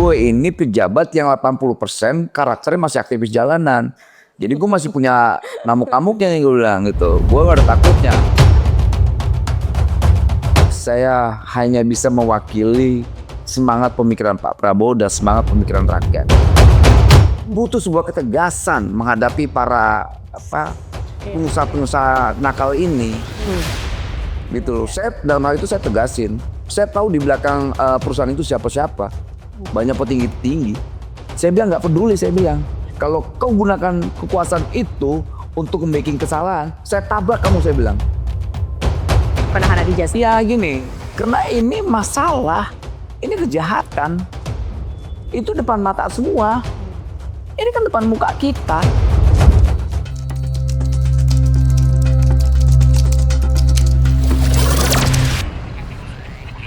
gue ini pejabat yang 80% karakternya masih aktivis jalanan. Jadi gue masih punya ngamuk-ngamuknya nih, gue bilang gitu. Gue gak ada takutnya. Saya hanya bisa mewakili semangat pemikiran Pak Prabowo dan semangat pemikiran rakyat. Butuh sebuah ketegasan menghadapi para pengusaha-pengusaha nakal ini. Gitu loh. Saya dalam hal itu saya tegasin. Saya tahu di belakang perusahaan itu siapa-siapa. Banyak petinggi-tinggi. Saya bilang nggak peduli, saya bilang. Kalau kau gunakan kekuasaan itu untuk membuat kesalahan, saya tabrak kamu, saya bilang. Penahanan ijazah. Ya gini, karena ini masalah, ini kejahatan. Itu depan mata semua. Ini kan depan muka kita.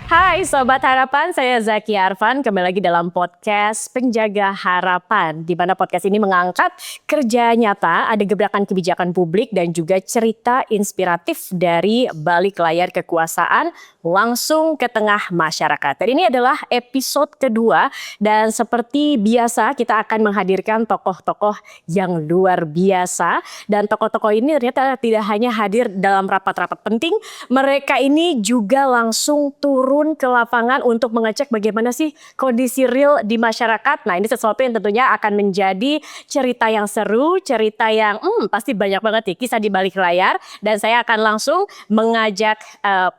Hai Sobat Harapan, saya Zaki Arfan. Kembali lagi dalam podcast Penjaga Harapan, di mana podcast ini mengangkat kerja nyata, ada gebrakan kebijakan publik dan juga cerita inspiratif dari balik layar kekuasaan langsung ke tengah masyarakat. Dan ini adalah episode kedua, dan seperti biasa kita akan menghadirkan tokoh-tokoh yang luar biasa. Dan tokoh-tokoh ini ternyata tidak hanya hadir dalam rapat-rapat penting, mereka ini juga langsung turun ke lapangan untuk mengecek bagaimana sih kondisi real di masyarakat. Nah, ini sesuatu yang tentunya akan menjadi cerita yang seru, cerita yang pasti banyak banget nih kisah di balik layar. Dan saya akan langsung mengajak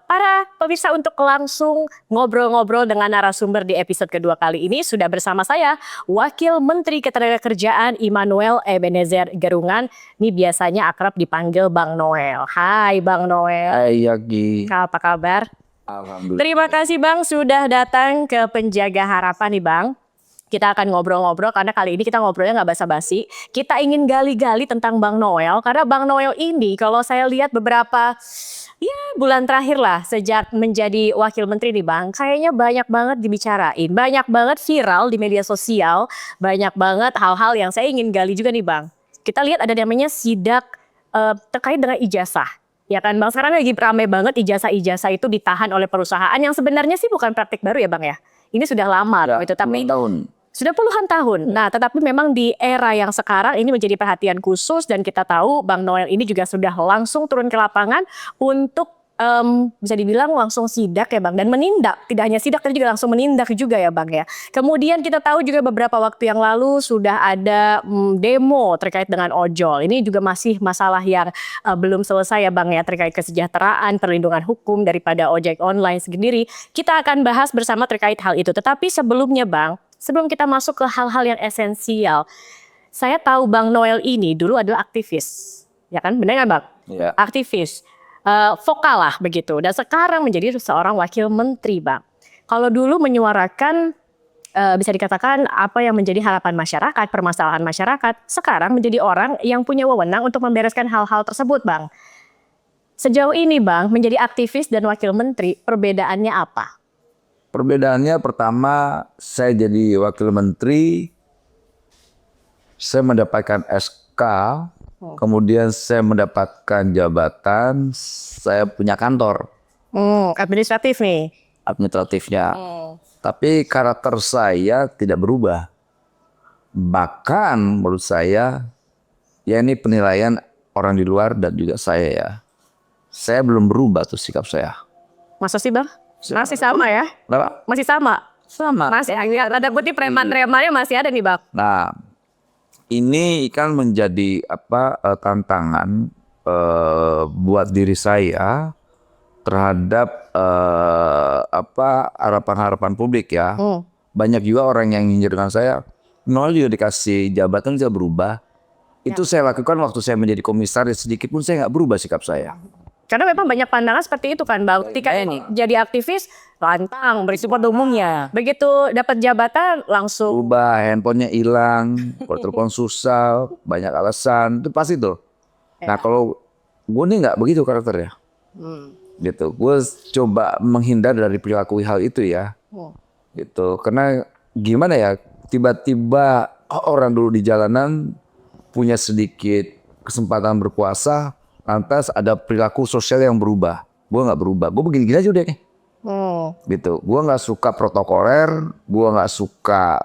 para pemirsa untuk langsung ngobrol-ngobrol dengan narasumber di episode kedua kali ini. Sudah bersama saya Wakil Menteri Ketenagakerjaan Immanuel Ebenezer Gerungan. Ini biasanya akrab dipanggil Bang Noel. Hai Bang Noel. Hai Yagi. Apa kabar? Alhamdulillah. Terima kasih Bang sudah datang ke Penjaga Harapan nih Bang. Kita akan ngobrol-ngobrol karena kali ini kita ngobrolnya nggak basa-basi. Kita ingin gali-gali tentang Bang Noel karena Bang Noel ini kalau saya lihat beberapa bulan terakhir lah sejak menjadi Wakil Menteri nih Bang, kayaknya banyak banget dibicarain, banyak banget viral di media sosial, banyak banget hal-hal yang saya ingin gali juga nih Bang. Kita lihat ada namanya sidak terkait dengan ijazah. Ya kan Bang, sekarang lagi ramai banget ijazah-ijazah itu ditahan oleh perusahaan yang sebenarnya sih bukan praktik baru ya Bang ya. Ini sudah lama gitu, tapi sudah puluhan tahun. Nah, tetapi memang di era yang sekarang ini menjadi perhatian khusus dan kita tahu Bang Noel ini juga sudah langsung turun ke lapangan untuk bisa dibilang langsung sidak ya Bang, dan menindak. Tidak hanya sidak, tapi juga langsung menindak juga ya Bang ya. Kemudian kita tahu juga beberapa waktu yang lalu sudah ada demo terkait dengan ojol. Ini juga masih masalah yang belum selesai ya Bang ya, terkait kesejahteraan, perlindungan hukum daripada ojek online sendiri. Kita akan bahas bersama terkait hal itu. Tetapi sebelumnya Bang, sebelum kita masuk ke hal-hal yang esensial, saya tahu Bang Noel ini dulu adalah aktivis. Ya kan, benar nggak Bang? Ya. Aktivis. Vokal lah begitu, dan sekarang menjadi seorang wakil menteri Bang. Kalau dulu menyuarakan bisa dikatakan apa yang menjadi harapan masyarakat, permasalahan masyarakat, sekarang menjadi orang yang punya wewenang untuk membereskan hal-hal tersebut Bang. Sejauh ini Bang, menjadi aktivis dan wakil menteri, perbedaannya apa? Perbedaannya pertama, saya jadi wakil menteri, saya mendapatkan SK, kemudian saya mendapatkan jabatan, saya punya kantor. Administratif nih. Administratifnya. Tapi karakter saya tidak berubah. Bahkan menurut saya, ya ini penilaian orang di luar dan juga saya ya. Saya belum berubah tuh sikap saya. Masa sih Bang? Masih sama ya? Kenapa? Masih sama? Sama. Masih, ada putih preman-premannya masih ada nih Bang. Nah, ini kan menjadi tantangan buat diri saya terhadap harapan-harapan publik ya. Banyak juga orang yang nyinyir dengan saya. Noel juga dikasih jabatan bisa berubah. Itu saya lakukan waktu saya menjadi komisaris, sedikit pun saya nggak berubah sikap saya. Karena memang banyak pandangan seperti itu kan Bang. Ketika jadi aktivis, lantang, berisiko umumnya. Begitu dapat jabatan, langsung berubah, handphonenya hilang, telepon susah, banyak alasan, itu pasti tuh. Nah kalau gue nih nggak begitu karakternya. Gitu, gue coba menghindar dari perilaku hal itu ya. Gitu, karena gimana ya, tiba-tiba orang dulu di jalanan punya sedikit kesempatan berkuasa, lantas ada perilaku sosial yang berubah. Gue nggak berubah, gue begini-gini aja udah nih. Gitu. Gue nggak suka protokoler, gue nggak suka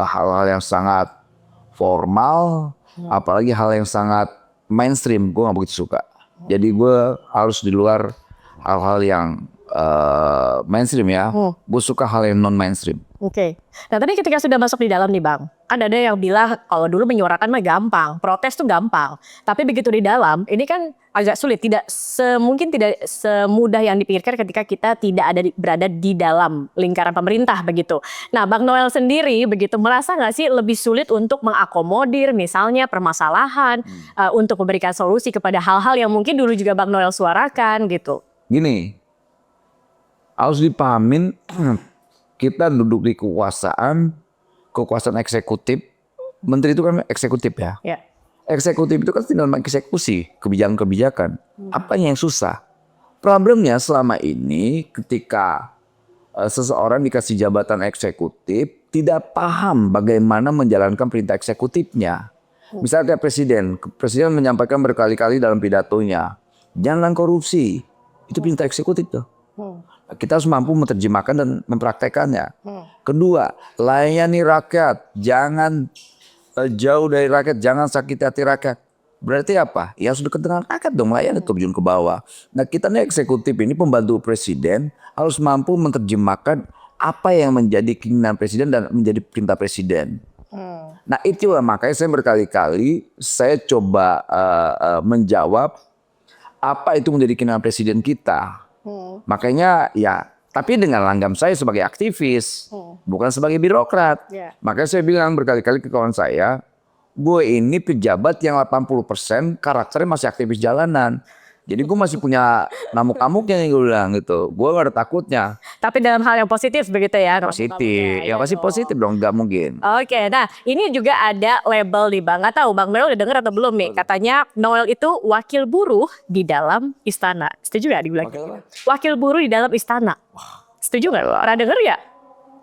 hal-hal yang sangat formal, apalagi hal yang sangat mainstream. Gue nggak begitu suka. Jadi gue harus di luar hal-hal yang mainstream ya. Gue suka hal yang non mainstream. Oke. Nah tadi ketika sudah masuk di dalam nih Bang, kan ada yang bilang kalau dulu menyuarakan mah gampang, protes tuh gampang. Tapi begitu di dalam, ini kan agak sulit, mungkin tidak semudah yang dipikirkan ketika kita tidak berada di dalam lingkaran pemerintah begitu. Nah Bang Noel sendiri begitu merasa nggak sih lebih sulit untuk mengakomodir misalnya permasalahan, untuk memberikan solusi kepada hal-hal yang mungkin dulu juga Bang Noel suarakan gitu. Gini, harus dipahamin kita duduk di kekuasaan eksekutif. Menteri itu kan eksekutif ya. Ya. Eksekutif itu kan tinggal mengeksekusi kebijakan-kebijakan. Apa yang susah? Problemnya selama ini ketika seseorang dikasih jabatan eksekutif tidak paham bagaimana menjalankan perintah eksekutifnya. Misalnya presiden menyampaikan berkali-kali dalam pidatonya, jangan korupsi. Itu perintah eksekutif tuh. Kita harus mampu menerjemahkan dan mempraktekannya. Kedua, layani rakyat, jangan jauh dari rakyat, jangan sakiti hati rakyat. Berarti apa? Ya harus dekat dengan rakyat dong, layani terjun ke bawah. Nah kita nih eksekutif ini pembantu presiden harus mampu menerjemahkan apa yang menjadi keinginan presiden dan menjadi perintah presiden. Nah itu makanya saya berkali-kali saya coba menjawab apa itu menjadi keinginan presiden kita. Makanya ya, tapi dengan langgam saya sebagai aktivis, bukan sebagai birokrat. Makanya saya bilang berkali-kali ke kawan saya, gue ini pejabat yang 80% karakternya masih aktivis jalanan. Jadi gue masih punya namuk-namuknya nih gue bilang gitu. Gue gak ada takutnya. Tapi dalam hal yang positif begitu ya? Positif, ya pasti positif dong, gak mungkin. Oke, nah ini juga ada label nih Bang. Gak tahu Bang Noel udah denger atau belum nih? Katanya Noel itu wakil buruh di dalam istana. Setuju gak dibilang? Wakil buruh di dalam istana. Setuju gak? Pernah denger ya?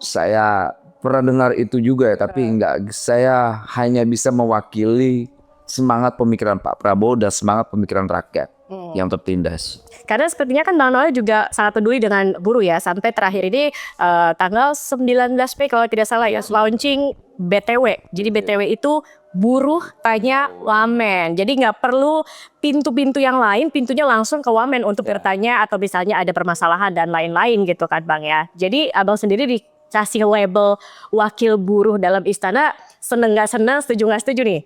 Saya pernah dengar itu juga ya, tapi enggak. Saya hanya bisa mewakili semangat pemikiran Pak Prabowo dan semangat pemikiran rakyat yang tertindas. Karena sepertinya kan Bang Noel juga sangat peduli dengan buruh ya. Sampai terakhir ini tanggal 19 Mei kalau tidak salah ya, launching BTW. Jadi BTW itu buruh tanya wamen. Jadi nggak perlu pintu-pintu yang lain, pintunya langsung ke wamen untuk bertanya atau misalnya ada permasalahan dan lain-lain gitu kan Bang ya. Jadi Abang sendiri dikasih label wakil buruh dalam istana, seneng nggak seneng, setuju nggak setuju nih?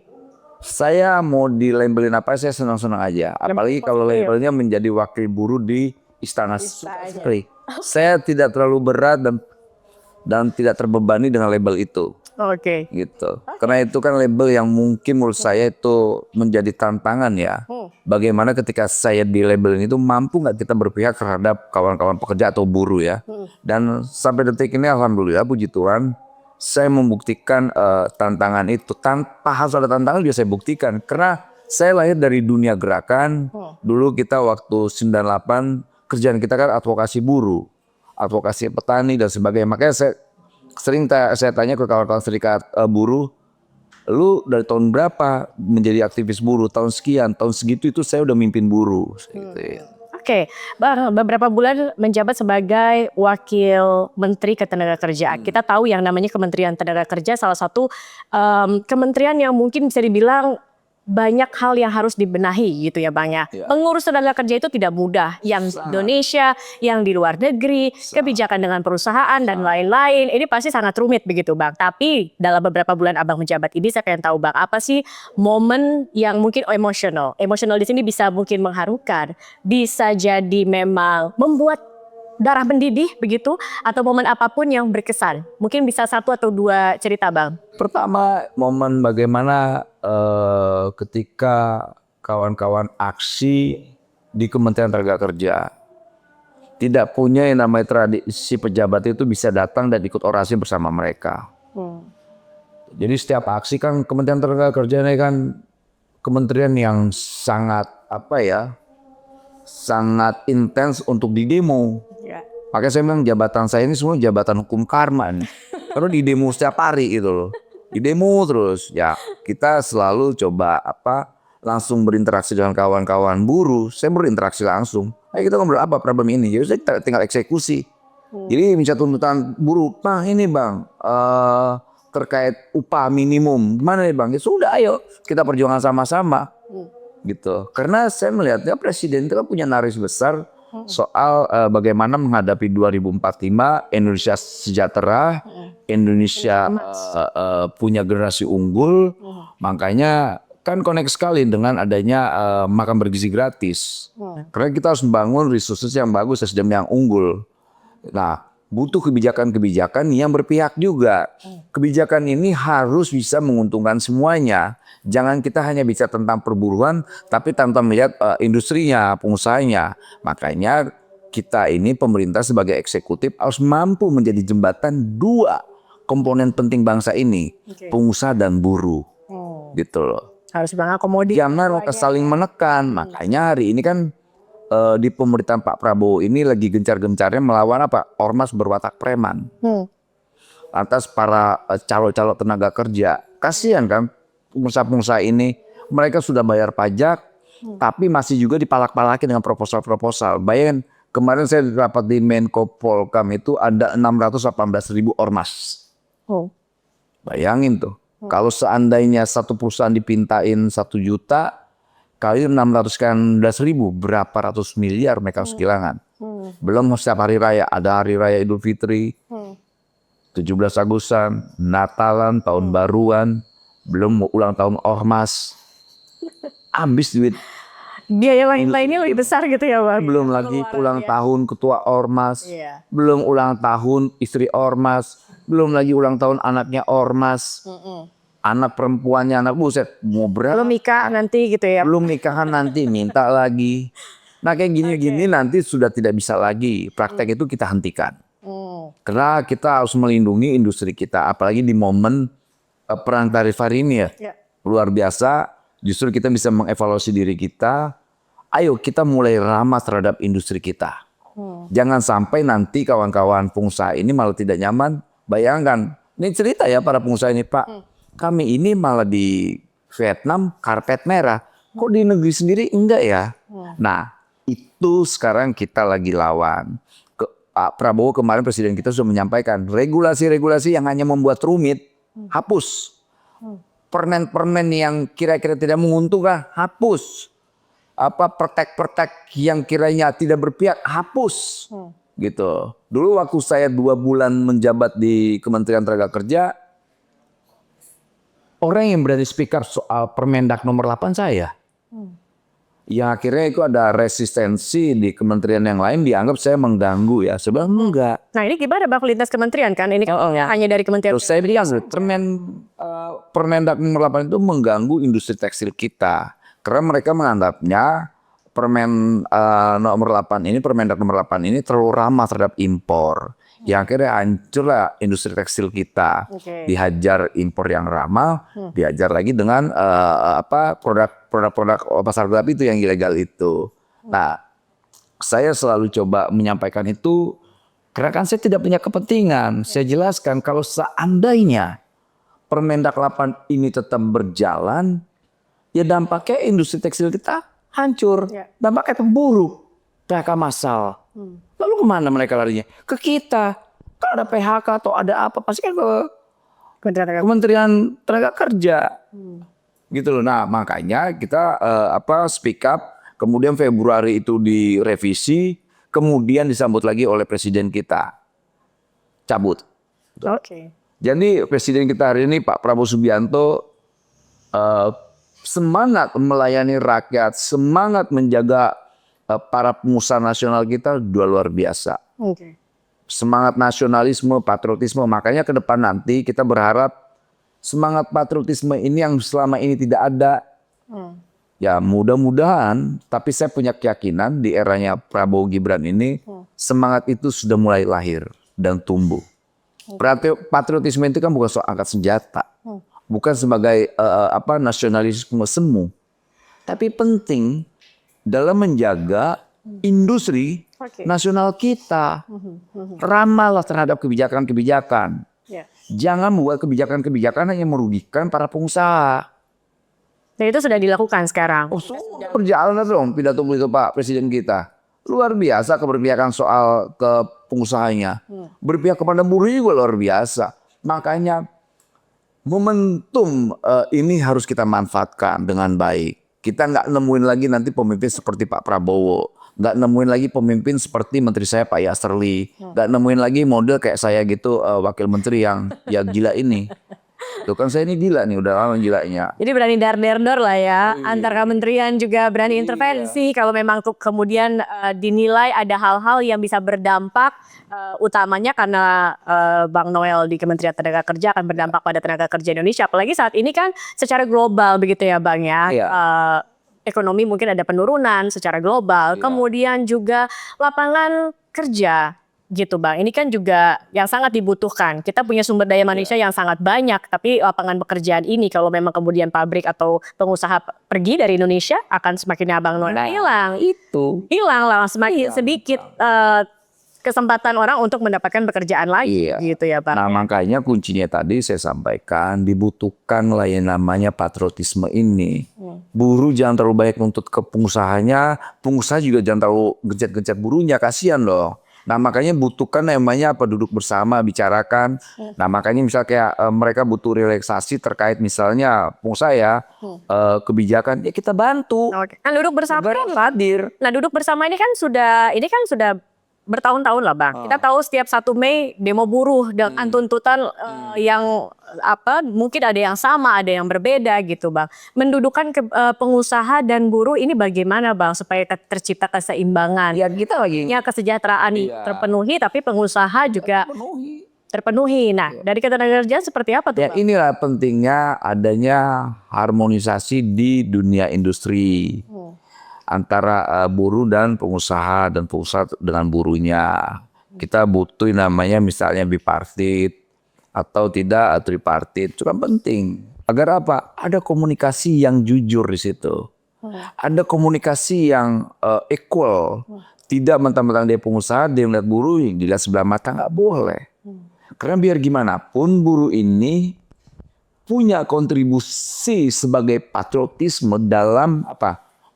Saya mau dilabelin apa saya senang-senang aja. Apalagi kalau labelnya menjadi wakil buruh di istana. Saya tidak terlalu berat dan tidak terbebani dengan label itu. Oke. Gitu. Karena itu kan label yang mungkin menurut saya itu menjadi tantangan ya. Bagaimana ketika saya di labelin itu mampu nggak kita berpihak terhadap kawan-kawan pekerja atau buruh ya. Dan sampai detik ini alhamdulillah puji Tuhan, saya membuktikan tantangan itu. Tanpa harus ada tantangan juga saya buktikan. Karena saya lahir dari dunia gerakan. Dulu kita waktu 98 kerjaan kita kan advokasi buruh, advokasi petani dan sebagainya. Makanya saya tanya ke kawan-kawan serikat buruh, lu dari tahun berapa menjadi aktivis buruh? Tahun sekian, tahun segitu itu saya udah mimpin buruh. Gitu ya. Oke, Bang, beberapa bulan menjabat sebagai Wakil Menteri Ketenagakerjaan. Kita tahu yang namanya Kementerian Tenaga Kerja salah satu kementerian yang mungkin bisa dibilang banyak hal yang harus dibenahi gitu ya Bang ya. Mengurus tenaga kerja itu tidak mudah. Yang di Indonesia, yang di luar negeri, kebijakan dengan perusahaan dan lain-lain. Ini pasti sangat rumit begitu Bang. Tapi dalam beberapa bulan Abang menjabat ini saya pengen tahu Bang, apa sih momen yang mungkin emosional? Emosional di sini bisa mungkin mengharukan, bisa jadi memang membuat darah mendidih begitu, atau momen apapun yang berkesan. Mungkin bisa 1 atau 2 cerita Bang. Pertama, momen bagaimana ketika kawan-kawan aksi di Kementerian Tenaga Kerja tidak punya yang namanya tradisi pejabat itu bisa datang dan ikut orasi bersama mereka. Jadi setiap aksi kan Kementerian Tenaga Kerja ini kan kementerian yang sangat sangat intens untuk di demo. Makanya saya bilang jabatan saya ini semua jabatan hukum karma nih. Karena di demo setiap hari gitu loh. Di demo terus. Ya kita selalu coba langsung berinteraksi dengan kawan-kawan buruh. Saya berinteraksi langsung. Ayo kita ngobrol apa problem ini. Jadi saya tinggal eksekusi. Jadi misalnya tuntutan buruh, Bang ini Bang terkait upah minimum, gimana nih Bang? Ya sudah ayo kita perjuangkan sama-sama gitu. Karena saya melihatnya presiden itu kan punya narasi besar soal bagaimana menghadapi 2045 Indonesia sejahtera, Indonesia punya generasi unggul, makanya kan connect sekali dengan adanya makan bergizi gratis. Karena kita harus membangun resources yang bagus, SDM yang unggul. Nah, butuh kebijakan-kebijakan yang berpihak juga. Kebijakan ini harus bisa menguntungkan semuanya. Jangan kita hanya bicara tentang perburuan, tapi tanpa melihat industrinya, pengusahanya. Makanya kita ini pemerintah sebagai eksekutif harus mampu menjadi jembatan dua komponen penting bangsa ini, pengusaha dan buruh. Gitu loh. Harus mengakomodir. Jangan saling menekan. Makanya hari ini kan di pemerintahan Pak Prabowo ini lagi gencar-gencarnya melawan apa? Ormas berwatak preman. Lantas para calo-calo tenaga kerja, kasihan kan pengusaha-pengusaha ini, mereka sudah bayar pajak, tapi masih juga dipalak-palakin dengan proposal-proposal. Bayangin kemarin saya rapat di Menko Polkam itu ada 618.000 ormas. Bayangin tuh, kalau seandainya satu perusahaan dipintain 1 juta, kali 611.000 berapa ratus miliar mereka harus kehilangan. Belum setiap hari raya, ada hari raya Idul Fitri, 17 Agustusan, Natalan, Tahun Baruan, belum ulang tahun ormas. Habis duit. Biaya lainnya lebih besar gitu ya Bang. Belum lagi ulang tahun ketua ormas, belum ulang tahun istri ormas, belum lagi ulang tahun anaknya ormas. Anak perempuannya, anak buset, mau berapa? Belum nikah nanti gitu ya. Belum nikahan nanti minta lagi. Nah kayak gini-gini nanti sudah tidak bisa lagi. Praktek itu kita hentikan. Karena kita harus melindungi industri kita. Apalagi di momen perang tarif hari ini ya. Luar biasa. Justru kita bisa mengevaluasi diri kita. Ayo kita mulai ramah terhadap industri kita. Jangan sampai nanti kawan-kawan pengusaha ini malah tidak nyaman. Bayangkan, ini cerita ya para pengusaha ini Pak. Kami ini malah di Vietnam karpet merah. Kok di negeri sendiri enggak ya? Nah, itu sekarang kita lagi lawan. Pak Prabowo kemarin presiden kita sudah menyampaikan regulasi-regulasi yang hanya membuat rumit, hapus. Permen-permen yang kira-kira tidak menguntungkan, hapus. Pertek-pertek yang kiranya tidak berpihak, hapus. Gitu. Dulu waktu saya 2 bulan menjabat di Kementerian Tenaga Kerja, orang yang berani speak up soal Permendak nomor 8 saya. Yang akhirnya itu ada resistensi di kementerian yang lain, dianggap saya mengganggu ya. Sebenarnya enggak. Nah ini gimana Bang lintas kementerian kan? Ini hanya dari kementerian. Terus saya bilang, Permendak nomor 8 itu mengganggu industri tekstil kita. Karena mereka menganggapnya Permen nomor 8 ini, Permendak nomor 8 ini terlalu ramah terhadap impor. Yang akhirnya hancurlah industri tekstil kita. Dihajar impor yang ramah, dihajar lagi dengan produk-produk pasar gelap itu yang ilegal itu. Nah, saya selalu coba menyampaikan itu karena kan saya tidak punya kepentingan. Saya jelaskan kalau seandainya Permendak 8 ini tetap berjalan, ya dampaknya industri tekstil kita hancur. Dampaknya buruk. PHK massal. Lalu kemana mereka larinya? Ke kita. Kalau ada PHK atau ada apa, pasti kan ke Kementerian Tenaga Kerja. Gitu loh. Nah makanya kita speak up. Kemudian Februari itu direvisi. Kemudian disambut lagi oleh presiden kita. Cabut. Jadi presiden kita hari ini Pak Prabowo Subianto semangat melayani rakyat, semangat menjaga para pengusaha nasional kita luar biasa. Semangat nasionalisme, patriotisme. Makanya ke depan nanti kita berharap semangat patriotisme ini yang selama ini tidak ada. Ya mudah-mudahan, tapi saya punya keyakinan di eranya Prabowo Gibran ini semangat itu sudah mulai lahir dan tumbuh. Patriotisme itu kan bukan soal angkat senjata. Bukan sebagai nasionalisme semu. Tapi penting dalam menjaga industri nasional kita. Ramahlah terhadap kebijakan-kebijakan. Jangan membuat kebijakan-kebijakan yang merugikan para pengusaha. Dan itu sudah dilakukan sekarang. Berjalan dong pidato Pak Presiden kita. luar biasa keberpihakan soal ke pengusahanya. Berpihak kepada buruh juga luar biasa. Makanya momentum ini harus kita manfaatkan dengan baik. Kita nggak nemuin lagi nanti pemimpin seperti Pak Prabowo. Nggak nemuin lagi pemimpin seperti menteri saya Pak Yasserli. Nggak nemuin lagi model kayak saya gitu, wakil menteri yang ya gila ini. Tuh kan saya ini gila nih, udah lama gilanya. Jadi berani dar-der-dor lah ya, antar kementerian juga berani intervensi kalau memang kemudian dinilai ada hal-hal yang bisa berdampak, utamanya karena Bang Noel di Kementerian Tenaga Kerja akan berdampak pada tenaga kerja Indonesia. Apalagi saat ini kan secara global begitu ya Bang ya. Iya. Ekonomi mungkin ada penurunan secara global, kemudian juga lapangan kerja gitu Bang. Ini kan juga yang sangat dibutuhkan. Kita punya sumber daya manusia yang sangat banyak, tapi lapangan pekerjaan ini kalau memang kemudian pabrik atau pengusaha pergi dari Indonesia akan semakin abang Noel hilang. Hilang lah, semakin sedikit kesempatan orang untuk mendapatkan pekerjaan lagi gitu ya Bang. Nah makanya kuncinya tadi saya sampaikan dibutuhkan lah yang namanya patriotisme ini. Buruh jangan terlalu banyak nuntut ke pengusahanya, pengusaha juga jangan terlalu gencat-gencat buruhnya, kasihan loh. Nah makanya butuhkan namanya apa, duduk bersama bicarakan. Nah makanya misal kayak mereka butuh relaksasi terkait misalnya pengusaha ya, kebijakan ya kita bantu. Oke. Kan duduk bersama Negara hadir. Nah duduk bersama ini kan sudah bertahun-tahun lah Bang. Kita tahu setiap 1 Mei demo buruh dengan tuntutan yang mungkin ada yang sama, ada yang berbeda gitu Bang. Mendudukkan pengusaha dan buruh ini bagaimana Bang supaya tercipta keseimbangan? Ya kita lagi Kesejahteraan terpenuhi tapi pengusaha juga terpenuhi. Nah, dari ketenagakerjaan seperti apa tuh ya Bang? inilah pentingnya adanya harmonisasi di dunia industri. Antara buruh dan pengusaha dengan buruhnya. Kita butuh namanya misalnya bipartit atau tidak tripartit. Itu kan penting. Agar apa? Ada komunikasi yang jujur di situ. Ada komunikasi yang equal. Tidak mentang-mentang dia pengusaha, dia melihat buruh, dilihat sebelah mata, nggak boleh. Karena biar gimana pun buruh ini punya kontribusi sebagai patriotisme dalam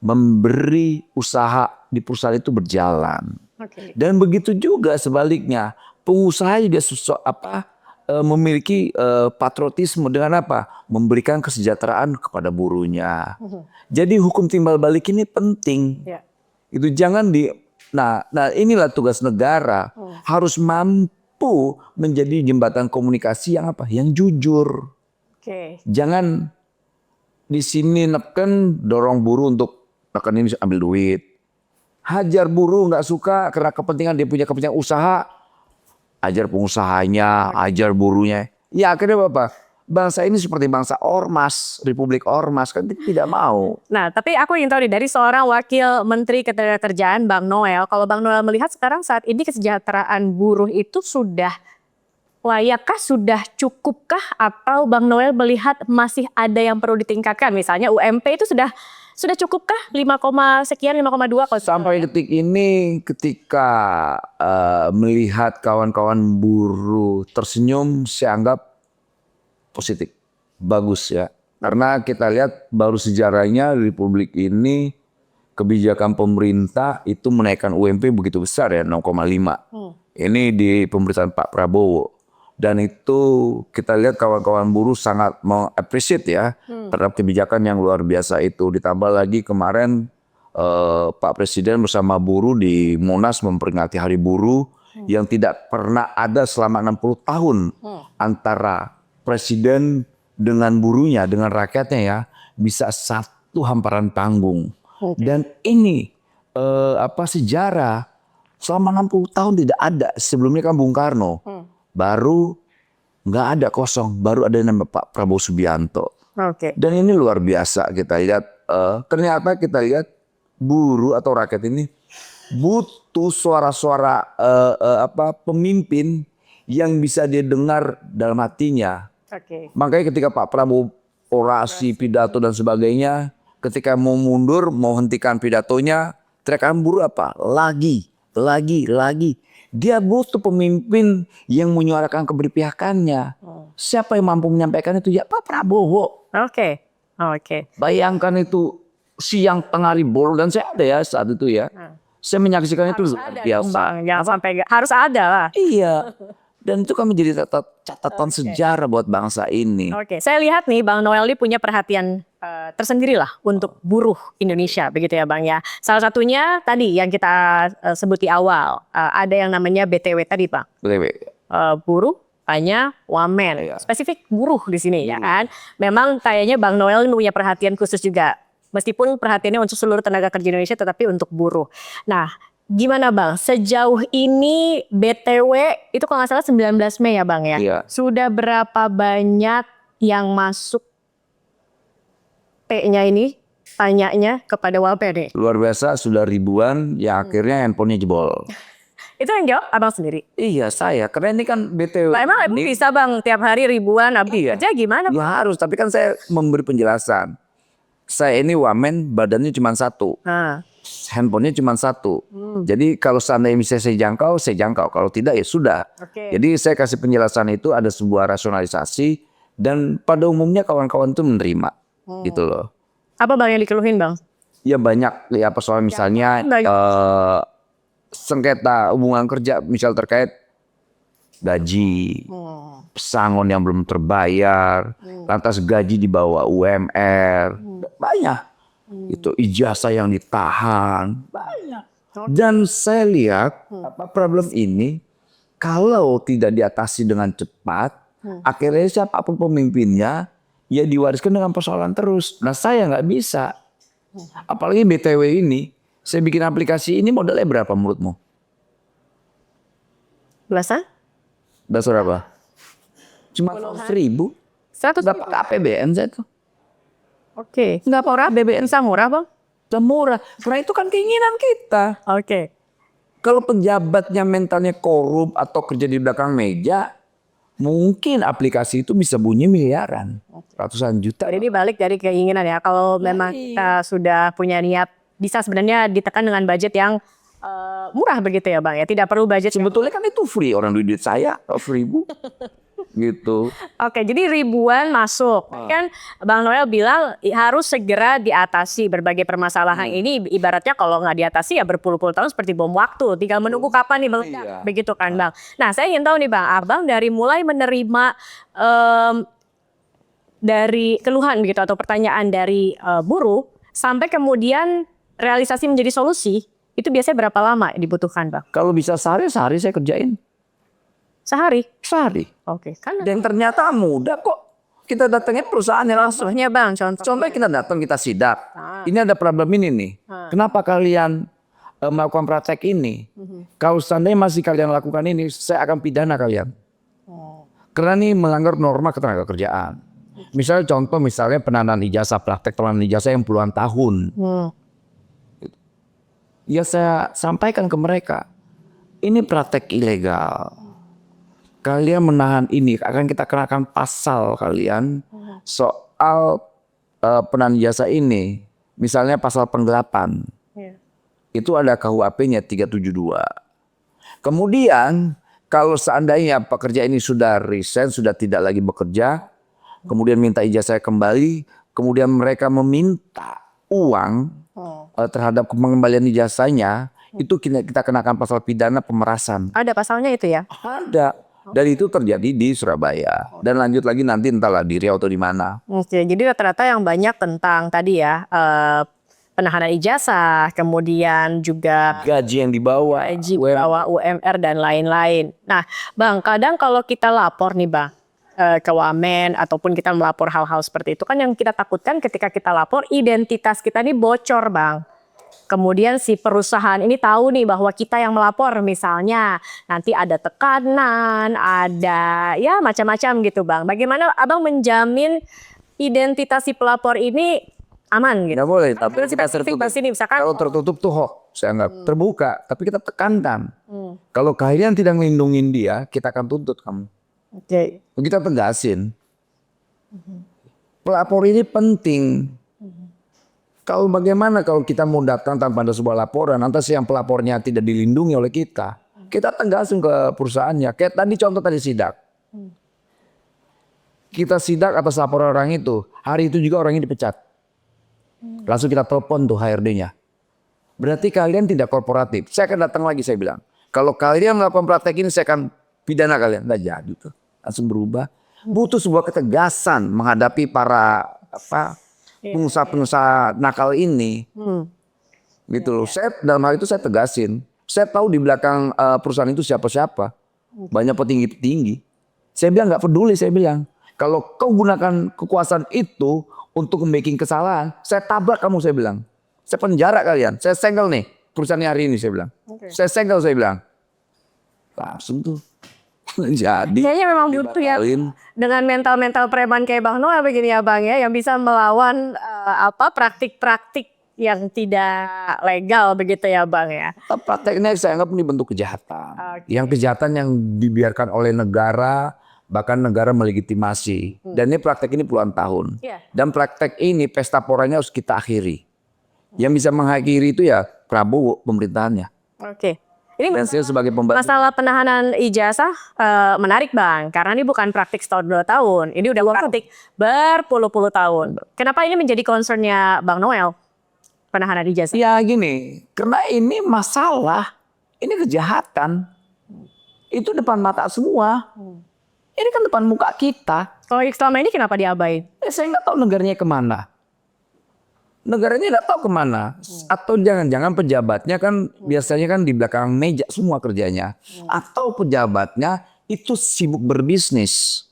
memberi usaha di perusahaan itu berjalan. Dan begitu juga sebaliknya, pengusaha juga memiliki patriotisme dengan memberikan kesejahteraan kepada buruhnya. Jadi hukum timbal balik ini penting. Itu jangan nah inilah tugas negara, harus mampu menjadi jembatan komunikasi yang jujur. Jangan di sini neken dorong buruh untuk bahkan ini bisa ambil duit. Hajar buruh nggak suka karena kepentingan, dia punya kepentingan usaha. Ajar pengusahanya, ajar buruhnya. Ya akhirnya bangsa ini seperti bangsa ormas, Republik Ormas, kan tidak mau. Nah tapi aku ingin tahu nih dari seorang wakil menteri ketenagakerjaan Bang Noel. Kalau Bang Noel melihat sekarang saat ini kesejahteraan buruh itu sudah layakkah, sudah cukupkah, atau Bang Noel melihat masih ada yang perlu ditingkatkan? Misalnya UMP itu sudah cukupkah 5,2 kalau sampai detik ini ketika melihat kawan-kawan buruh tersenyum, saya anggap positif, bagus ya. Karena kita lihat baru sejarahnya Republik ini kebijakan pemerintah itu menaikkan UMP begitu besar ya, 0,5. Ini di pemerintahan Pak Prabowo. Dan itu kita lihat kawan-kawan buruh sangat mengapresiasi ya terhadap kebijakan yang luar biasa itu. Ditambah lagi kemarin Pak Presiden bersama buruh di Monas memperingati Hari Buruh yang tidak pernah ada selama 60 tahun antara Presiden dengan buruhnya, dengan rakyatnya ya, bisa satu hamparan panggung. Dan ini sejarah selama 60 tahun tidak ada. Sebelumnya kan Bung Karno. Baru nggak ada, kosong, baru ada nama Pak Prabowo Subianto. Dan ini luar biasa kita lihat. Ternyata kita lihat buruh atau rakyat ini butuh suara-suara pemimpin yang bisa dia dengar dalam hatinya. Makanya ketika Pak Prabowo orasi, pidato dan sebagainya, ketika mau mundur, mau hentikan pidatonya, teriakan buruh lagi. Dia butuh pemimpin yang menyuarakan keberpihakannya. Siapa yang mampu menyampaikan itu? Ya Pak Prabowo. Bayangkan itu siang tengah hari bolong, dan saya ada ya saat itu ya. Saya menyaksikan itu Harus luar ada dong, biasa. Bang. Jangan sampai harus ada lah. Iya. Dan itu kan menjadi catatan sejarah buat bangsa ini. Oke, saya lihat nih Bang Noel ini punya perhatian tersendiri lah untuk buruh Indonesia, begitu ya Bang ya. Salah satunya tadi yang kita sebut di awal, ada yang namanya BTW tadi Bang. BTW. Buruh hanya wamen, Iya. spesifik buruh di sini ya kan. Memang kayaknya Bang Noel ini punya perhatian khusus juga. Meskipun perhatiannya untuk seluruh tenaga kerja Indonesia, tetapi untuk buruh. Nah, gimana Bang? Sejauh ini BTW itu kalau nggak salah 19 Mei ya Bang ya? Iya. Sudah berapa banyak yang masuk P-nya ini, tanyanya kepada Wamen nih? Luar biasa, sudah ribuan yang akhirnya handphonenya jebol. Itu yang jawab Abang sendiri? Iya saya, karena ini kan BTW. Nah, emang ini, bisa Bang tiap hari ribuan, Abang Iya. kerja gimana? Ya harus, tapi kan saya memberi penjelasan. Saya ini wamen, badannya cuma satu. Nah, Handphonenya cuma satu. Jadi kalau seandainya bisa saya jangkau, saya jangkau. Kalau tidak ya sudah. Oke. Jadi saya kasih penjelasan itu ada sebuah rasionalisasi dan pada umumnya kawan-kawan itu menerima. Gitu loh. apa Bang yang dikeluhin Bang? Ya banyak ya persoalan misalnya banyak. sengketa hubungan kerja misal terkait gaji, pesangon yang belum terbayar, lantas gaji di bawah UMR, banyak. Itu ijazah yang ditahan, banyak. Dan saya lihat apa problem ini kalau tidak diatasi dengan cepat, akhirnya siapapun pemimpinnya ya diwariskan dengan persoalan terus. Nah saya nggak bisa, apalagi BTW ini. Saya bikin aplikasi ini modalnya berapa menurutmu? Belasan? Dasar apa? Cuma 100.000. 100 Nggak pakai APBN saya tuh. Oke. Nggak murah BBM bisa murah Bang? Udah murah. Karena itu kan keinginan kita. Oke. Kalau penjabatnya mentalnya korup atau kerja di belakang meja, mungkin aplikasi itu bisa bunyi miliaran. Ratusan juta. Jadi balik dari keinginan ya. Kalau memang kita sudah punya niat, bisa sebenarnya ditekan dengan budget yang murah begitu ya Bang ya. Tidak perlu budget. Sebetulnya kan itu free. Orang duit saya 100.000. Gitu. Oke, jadi ribuan masuk. Kan Bang Noel bilang harus segera diatasi berbagai permasalahan ini. Ibaratnya kalau nggak diatasi ya berpuluh-puluh tahun seperti bom waktu. Tinggal menunggu kapan nih meledak. Iya. Begitu kan Bang. Nah saya ingin tahu nih Bang, Abang dari mulai menerima dari keluhan begitu atau pertanyaan dari buruh sampai kemudian realisasi menjadi solusi, itu biasanya berapa lama dibutuhkan Bang? Kalau bisa sehari saya kerjain. Sehari? Sehari. Oke, kan Dan ternyata mudah kok. Kita datangnya perusahaannya langsung. contohnya Bang, contoh. Contohnya kita datang, kita sidak. Ini ada problem ini nih. Kenapa kalian melakukan praktek ini? Kalau seandainya masih kalian lakukan ini, saya akan pidana kalian. Karena ini melanggar norma ketenagakerjaan. Misalnya contoh misalnya penanaman ijazah, praktek penanaman ijazah yang puluhan tahun. Ya saya sampaikan ke mereka, ini praktek ilegal. Kalian menahan ini, akan kita kenakan pasal kalian soal penahanan ijazah ini. Misalnya pasal penggelapan. Itu ada KUHP-nya 372. Kemudian kalau seandainya pekerja ini sudah resign, sudah tidak lagi bekerja, kemudian minta ijazah kembali, kemudian mereka meminta uang terhadap pengembalian ijazahnya, itu kita kenakan pasal pidana pemerasan. Ada pasalnya itu ya? Ada. Dan itu terjadi di Surabaya. Dan lanjut lagi nanti entahlah di Riau atau di mana. Oke, jadi rata-rata yang banyak tentang tadi ya penahanan ijazah, kemudian juga Gaji yang dibawa, gaji bawah UMR dan lain-lain. Nah, Bang, kadang kalau kita lapor nih Bang ke Wamen ataupun kita melapor hal-hal seperti itu kan yang kita takutkan ketika kita lapor identitas kita nih bocor Bang. Kemudian si perusahaan ini tahu nih bahwa kita yang melapor misalnya nanti ada tekanan, ada ya macam-macam gitu Bang. Bagaimana Abang menjamin identitas si pelapor ini aman gitu? Nggak boleh, tapi kita Spesifik tertutup. bahas ini misalkan Kalau tertutup tuh hoax, saya anggap terbuka, tapi kita tekankan. Kalau kalian tidak melindungi dia, kita akan tuntut kamu. Oke. Kita tegasin. Pelapor ini penting. Kalau bagaimana kalau kita mau datang tanpa ada sebuah laporan, nanti yang pelapornya tidak dilindungi oleh kita tegasin ke perusahaannya. Kayak tadi contoh tadi sidak. Kita sidak atas laporan orang itu, hari itu juga orangnya dipecat. Langsung kita telepon tuh HRD-nya. berarti kalian tidak korporatif. Saya akan datang lagi, saya bilang. Kalau kalian melakukan praktek ini, saya akan pidana kalian. Nggak jadi tuh, langsung berubah. Butuh sebuah ketegasan menghadapi para pengusaha-pengusaha nakal ini. Gitu loh. Saya dalam hal itu saya tegasin. Saya tahu di belakang perusahaan itu siapa-siapa. Banyak petinggi-petinggi. Saya bilang nggak peduli, saya bilang. Kalau kau gunakan kekuasaan itu untuk membuat kesalahan, saya tabrak kamu, saya bilang. Saya penjara kalian. Saya segel nih perusahaannya hari ini, saya bilang. Saya segel, saya bilang. Langsung tuh. Jadi. Kayaknya memang butuh ya dengan mental-mental preman kayak Bang Noel begini ya Bang ya, yang bisa melawan praktik-praktik yang tidak legal begitu ya Bang ya. Prakteknya saya anggap ini bentuk kejahatan. Yang kejahatan yang dibiarkan oleh negara, bahkan negara melegitimasi. Dan ini praktek ini puluhan tahun. Dan praktek ini pesta poranya harus kita akhiri. Yang bisa mengakhiri itu ya Prabowo pemerintahannya. Ini dan saya sebagai pembantu. Masalah penahanan ijazah menarik Bang, karena ini bukan praktik setahun 2 tahun. Ini udah praktik berpuluh-puluh tahun. Kenapa ini menjadi concernnya Bang Noel? Penahanan ijazah. Ya gini, karena ini masalah, ini kejahatan. Itu depan mata semua. Ini kan depan muka kita. Kalau selama ini kenapa diabain? Saya nggak tahu negaranya kemana. Negaranya nggak tahu kemana. Atau jangan-jangan pejabatnya kan biasanya kan di belakang meja semua kerjanya. Atau pejabatnya itu sibuk berbisnis.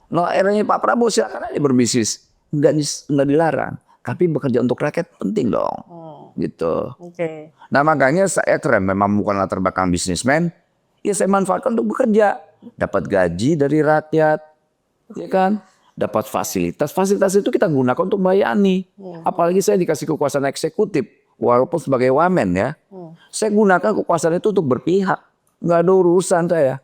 Nah eranya Pak Prabowo silakan aja berbisnis. Nggak dilarang. Tapi bekerja untuk rakyat penting dong. Gitu. Nah makanya saya keren memang bukan latar belakang bisnismen. Ya saya manfaatkan untuk bekerja. Dapat gaji dari rakyat. Ya kan? Dapat fasilitas. Fasilitas itu kita gunakan untuk melayani. Apalagi saya dikasih kekuasaan eksekutif. Walaupun sebagai wamen ya. Saya gunakan kekuasaan itu untuk berpihak. Nggak ada urusan saya.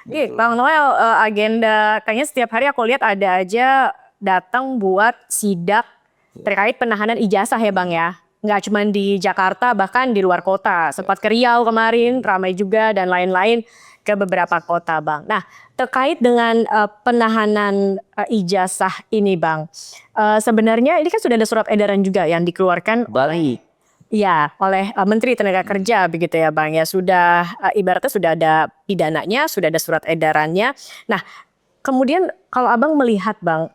Gitu. Bang Noel, agenda kayaknya setiap hari aku lihat ada aja datang buat sidak terkait penahanan ijazah ya Bang ya. Nggak cuma di Jakarta, bahkan di luar kota. Sempat ke Riau kemarin, ramai juga dan lain-lain ke beberapa kota Bang. Nah terkait dengan penahanan ijazah ini Bang. Sebenarnya ini kan sudah ada surat edaran juga yang dikeluarkan oleh Menteri Tenaga Kerja begitu ya Bang ya. Sudah ibaratnya sudah ada pidananya, sudah ada surat edarannya. Nah kemudian kalau Abang melihat Bang,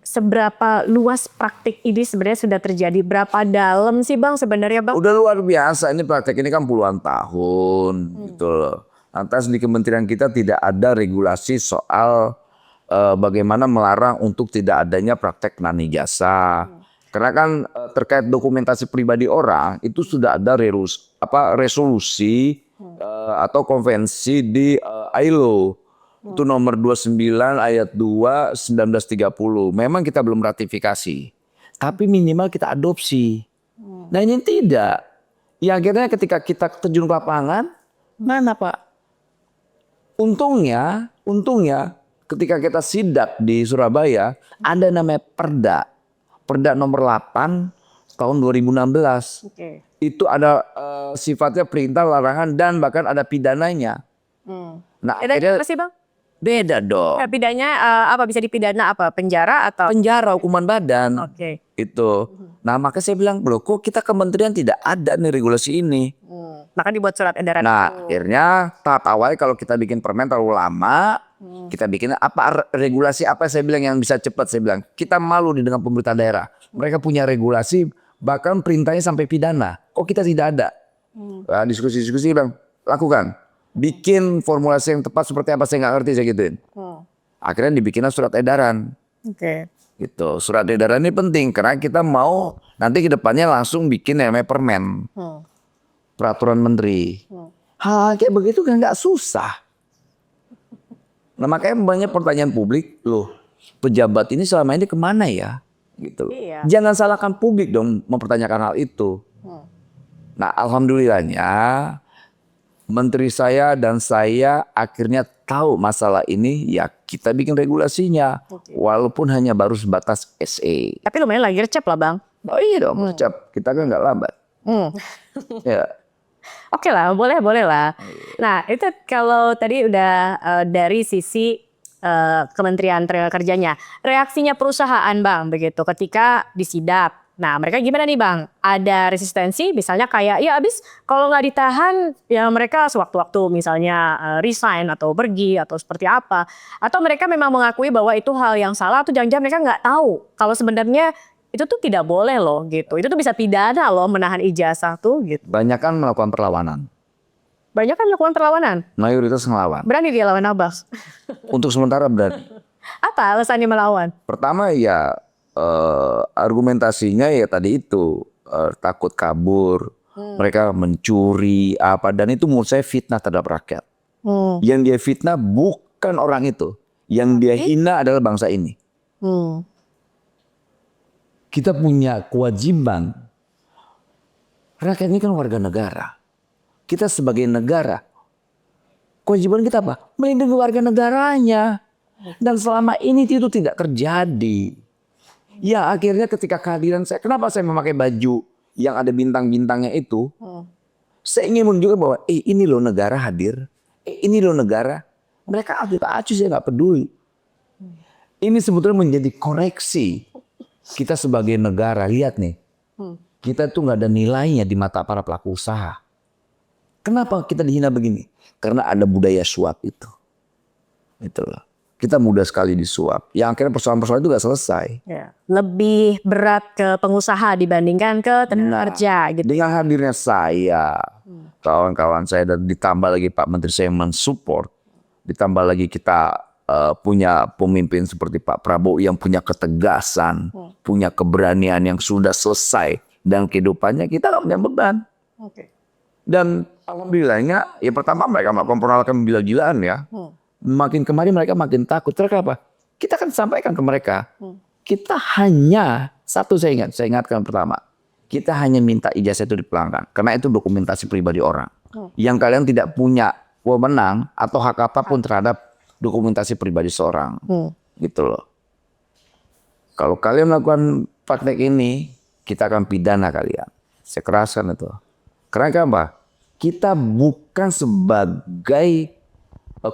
seberapa luas praktik ini sebenarnya sudah terjadi? Berapa dalam sih Bang sebenarnya Bang? Udah luar biasa, ini praktek ini kan puluhan tahun gitu loh. Lantas di kementerian kita tidak ada regulasi soal bagaimana melarang untuk tidak adanya praktek penahanan ijazah. Karena kan terkait dokumentasi pribadi orang itu sudah ada resolusi atau konvensi di ILO. Itu nomor 29 ayat 2 1930. Memang kita belum ratifikasi. Tapi minimal kita adopsi. Nah ini tidak. Ya akhirnya ketika kita terjun ke lapangan, mana Pak? Untungnya ketika kita sidak di Surabaya, ada namanya Perda nomor 8 tahun 2016. Itu ada sifatnya perintah, larangan, dan bahkan ada pidananya. Nah akhirnya apa sih Bang? Beda dong. Pidananya apa, bisa dipidana apa? Penjara atau? Penjara, hukuman badan. Itu. Nah makanya saya bilang, loh kok kita kementerian tidak ada nih regulasi ini. Maka dibuat surat edaran. Nah akhirnya tahap awal kalau kita bikin permen terlalu lama. Kita bikin regulasi apa saya bilang yang bisa cepat, saya bilang. Kita malu dengan pemerintah daerah. Mereka punya regulasi bahkan perintahnya sampai pidana. Kok kita tidak ada? Nah, diskusi-diskusi bilang, lakukan. Bikin formulasi yang tepat seperti apa saya nggak ngerti, saya gituin. Akhirnya dibikinlah surat edaran. Gitu. Surat edaran ini penting karena kita mau nanti ke depannya langsung bikin namanya permen. Peraturan menteri. Hal kayak begitu kan nggak susah. Nah makanya banyak pertanyaan publik, loh pejabat ini selama ini kemana ya? Gitu. Jangan salahkan publik dong mempertanyakan hal itu. Nah alhamdulillahnya menteri saya dan saya akhirnya tahu masalah ini, ya kita bikin regulasinya. Walaupun hanya baru sebatas SE. Tapi lumayan lagi gercep lah Bang. Oh iya dong, gercep. Kita kan nggak lambat. Ya. Oke lah, boleh lah. Nah itu kalau tadi udah dari sisi Kementerian Tenaga Kerjanya. Reaksinya perusahaan Bang begitu ketika disidak. Nah mereka gimana nih Bang? Ada resistensi misalnya kayak ya abis kalau nggak ditahan ya mereka sewaktu-waktu misalnya resign atau pergi atau seperti apa. Atau mereka memang mengakui bahwa itu hal yang salah atau jangan-jangan mereka nggak tahu kalau sebenarnya itu tuh tidak boleh loh gitu. Itu tuh bisa pidana loh menahan ijazah tuh gitu. Banyak kan melakukan perlawanan. Banyak kan melakukan perlawanan. Mayoritas ngelawan. Berani dia lawan Abang? Untuk sementara berani. Apa alasannya melawan? Pertama ya argumentasinya ya tadi itu takut kabur, mereka mencuri apa, dan itu menurut saya fitnah terhadap rakyat. Yang dia fitnah bukan orang itu, yang dia hina adalah bangsa ini. Kita punya kewajiban, rakyat ini kan warga negara. Kita sebagai negara, kewajiban kita apa? Melindungi warga negaranya. Dan selama ini itu tidak terjadi. Ya akhirnya ketika kehadiran saya, kenapa saya memakai baju yang ada bintang-bintangnya itu? Saya ingin menunjukkan bahwa ini loh negara hadir. Ini loh negara. Mereka acuh saya nggak peduli. Ini sebetulnya menjadi koreksi. Kita sebagai negara, lihat nih. Kita tuh nggak ada nilainya di mata para pelaku usaha. Kenapa kita dihina begini? Karena ada budaya suap itu. Itu loh. Kita mudah sekali disuap. Yang akhirnya persoalan-persoalan itu gak selesai. Ya. Lebih berat ke pengusaha dibandingkan ke tenaga kerja gitu. Dengan hadirnya saya, kawan-kawan saya, dan ditambah lagi Pak Menteri saya mensupport. Ditambah lagi kita punya pemimpin seperti Pak Prabowo yang punya ketegasan, punya keberanian yang sudah selesai. Dan kehidupannya kita gak punya beban. Dan alhamdulillahnya, ya pertama mereka melakukan penolakan gila-gilaan ya. Makin kemarin mereka makin takut. Kenapa? Kita kan sampaikan ke mereka. Kita hanya, satu saya ingatkan pertama. Kita hanya minta ijazah itu dipulangkan. Karena itu dokumentasi pribadi orang. Yang kalian tidak punya wewenang atau hak apapun terhadap dokumentasi pribadi seorang. Gitu loh. Kalau kalian melakukan praktek ini, kita akan pidana kalian. Saya keraskan itu. Karena apa? Kita bukan sebagai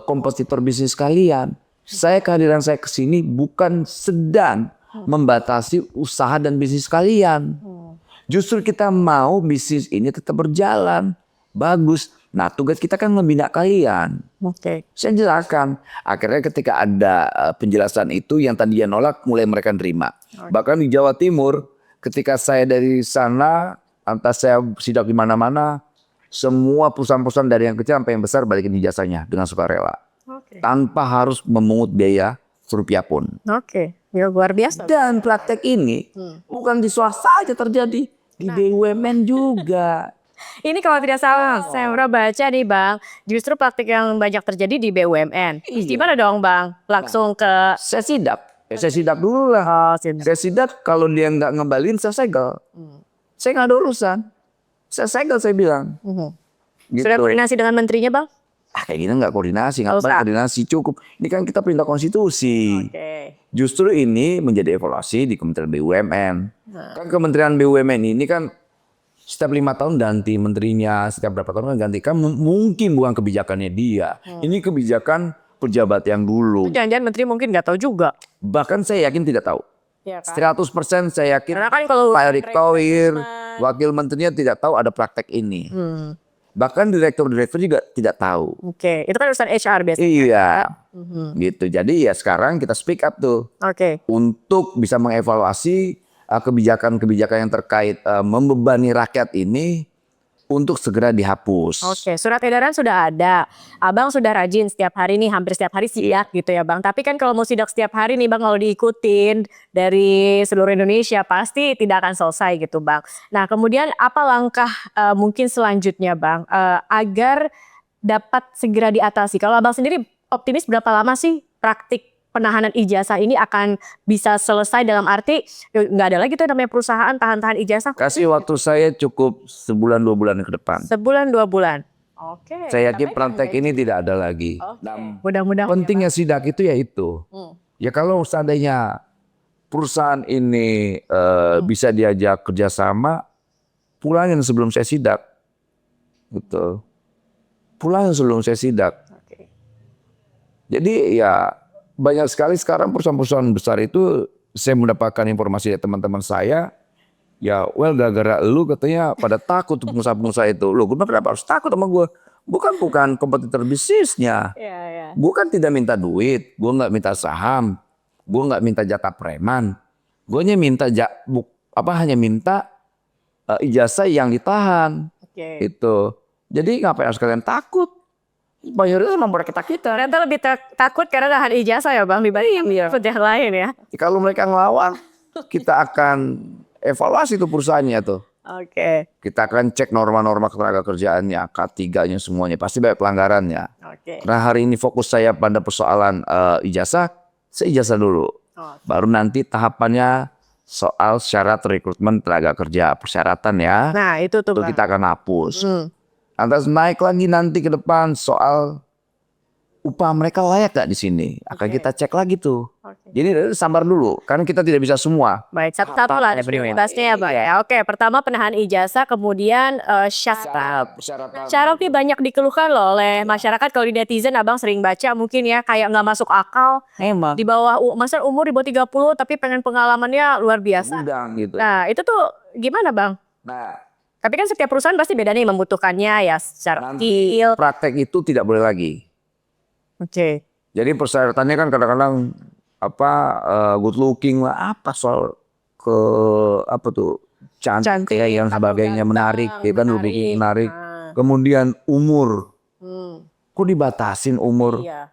kompetitor bisnis kalian. Kehadiran saya ke sini bukan sedang membatasi usaha dan bisnis kalian. Justru kita mau bisnis ini tetap berjalan. Bagus. Nah tugas kita kan membina kalian. Saya jelaskan. Akhirnya ketika ada penjelasan itu yang tadinya nolak mulai mereka nerima. Bahkan di Jawa Timur ketika saya dari sana, entah saya sidak di mana-mana, semua perusahaan-perusahaan dari yang kecil sampai yang besar balikin ijazahnya dengan sukarela. Tanpa harus memungut biaya rupiah pun. Ya luar biasa. Dan praktek ini bukan di swasta aja terjadi, di BUMN juga. Ini kalau tidak salah, saya pernah baca nih Bang, justru praktik yang banyak terjadi di BUMN. Gimana dong Bang? Langsung ke... Saya sidak. Saya sidak dulu lah. Saya sidak, kalau dia nggak ngembalin, saya segel. Saya nggak ada urusan. Saya segel, saya bilang. Gitu. Sudah koordinasi dengan menterinya Bang? Kayak gini nggak koordinasi, nggak koordinasi cukup. Ini kan kita perintah konstitusi. Justru ini menjadi evaluasi di Kementerian BUMN. Kan Kementerian BUMN ini kan setiap 5 tahun ganti menterinya, setiap berapa tahun kan ganti. Kan mungkin bukan kebijakannya dia. Ini kebijakan pejabat yang dulu. Jangan-jangan menteri mungkin nggak tahu juga. Bahkan saya yakin tidak tahu. Ya kan? 100% saya yakin Karena kan kalau Pak Erick Thohir, wakil menterinya tidak tahu ada praktek ini. Bahkan direktur-direktur juga tidak tahu. Itu kan urusan HR biasanya. Iya, gitu. Jadi ya sekarang kita speak up tuh, untuk bisa mengevaluasi kebijakan-kebijakan yang terkait membebani rakyat ini untuk segera dihapus. Surat edaran sudah ada. Abang sudah rajin setiap hari nih, hampir setiap hari sidak gitu ya Bang. Tapi kan kalau mau sidak setiap hari nih Bang, kalau diikutin dari seluruh Indonesia pasti tidak akan selesai gitu Bang. Nah kemudian apa langkah mungkin selanjutnya Bang, agar dapat segera diatasi? Kalau Abang sendiri optimis berapa lama sih praktik penahanan ijazah ini akan bisa selesai, dalam arti nggak ada lagi tuh namanya perusahaan tahan-tahan ijazah? Kasih waktu saya cukup 1-2 bulan ke depan. 1-2 bulan. Saya yakin praktek ini tidak ada lagi. Mudah-mudahan. Pentingnya sidak itu ya itu. Ya kalau seandainya perusahaan ini bisa diajak kerjasama, pulangin sebelum saya sidak. Gitu. Pulangin sebelum saya sidak. Jadi ya banyak sekali sekarang perusahaan-perusahaan besar itu, saya mendapatkan informasi dari teman-teman saya Ya, gara-gara lu katanya pada takut tuh pengusaha-pengusaha itu. Loh, gue bilang, kenapa harus takut sama gue? Bukan kompetitor bisnisnya. Iya, iya. Gue kan tidak minta duit, gue nggak minta saham, gue nggak minta jatah preman. Gue hanya minta hanya minta ijazah yang ditahan. Oke. Itu. Jadi ngapain harus kalian takut? Bayar itu nomor kita. Ternyata lebih takut karena nahan ijazah ya Bang dibanding yang lain ya. Kalau mereka ngelawan, kita akan evaluasi tuh perusahaannya tuh. Oke. Kita akan cek norma-norma ketenaga kerjaannya, K3-nya semuanya. Pasti banyak pelanggarannya. Oke. Nah hari ini fokus saya pada persoalan ijazah, saya ijazah dulu. Baru nanti tahapannya soal syarat rekrutmen tenaga kerja, persyaratan ya. Nah itu tuh Itu Bang. kita akan hapus. Lantas naik lagi nanti ke depan soal upah mereka layak gak di sini. Akan kita cek lagi tuh. Jadi sabar dulu, karena kita tidak bisa semua. Baik, satu-satu lah prioritasnya ya Bang ya. Oke, pertama penahan ijazah, kemudian syarat. Syarat ini banyak dikeluhkan loh oleh masyarakat. Kalau di netizen Abang sering baca mungkin ya kayak nggak masuk akal. Emang. Di bawah masa umur di bawah 30 tapi pengen pengalamannya luar biasa. Undang gitu. Nah itu tuh gimana Bang? Nah, Tapi kan setiap perusahaan pasti beda nih membutuhkannya ya secara skill. praktek itu tidak boleh lagi. Oke. Jadi persyaratannya kan kadang-kadang good looking lah, apa soal cantik yang sebagainya menarik, ya kan lebih menarik. Kemudian umur, kok dibatasin umur Iya.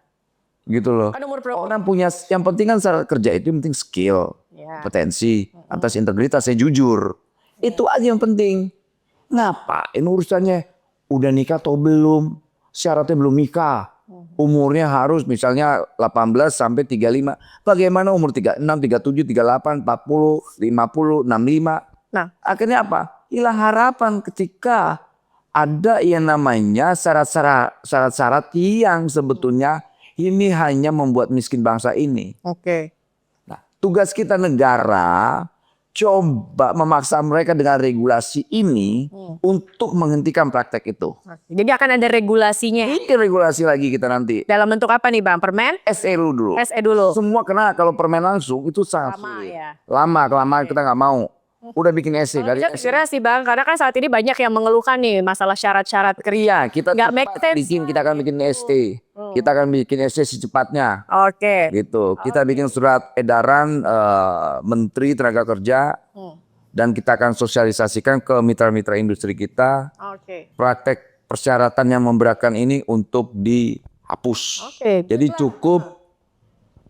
gitu loh. Kan umur Orang punya, yang penting kan syarat kerja itu yang penting skill, kompetensi, atas integritas saya jujur. Itu aja yang penting. Ngapain urusannya udah nikah atau belum, syaratnya belum nikah. Umurnya harus misalnya 18 sampai 35. Bagaimana umur 36, 37, 38, 40, 50, 65. Nah, Akhirnya apa? Hilang harapan ketika ada yang namanya syarat-syarat yang sebetulnya ini hanya membuat miskin bangsa ini. oke. Nah, tugas kita negara coba memaksa mereka dengan regulasi ini untuk menghentikan praktek itu. Jadi akan ada regulasinya. Ini regulasi lagi kita nanti. Dalam bentuk apa nih Bang? Permen? SE dulu. SE dulu. Semua kena kalau permen langsung itu sangat Lama sulit. ya. Lama, kelamaan kita nggak mau. Udah bikin SE dari Bisa segera sih Bang, karena kan saat ini banyak yang mengeluhkan nih masalah syarat-syarat kerja. Iya, kita Nggak make cepat sense. kita akan bikin ST. Kita akan bikin ST secepatnya. Oke. Gitu. Kita bikin surat edaran Menteri Tenaga Kerja dan kita akan sosialisasikan ke mitra-mitra industri kita Oke. praktek persyaratan yang memberatkan ini untuk dihapus. Oke. Jadi cukup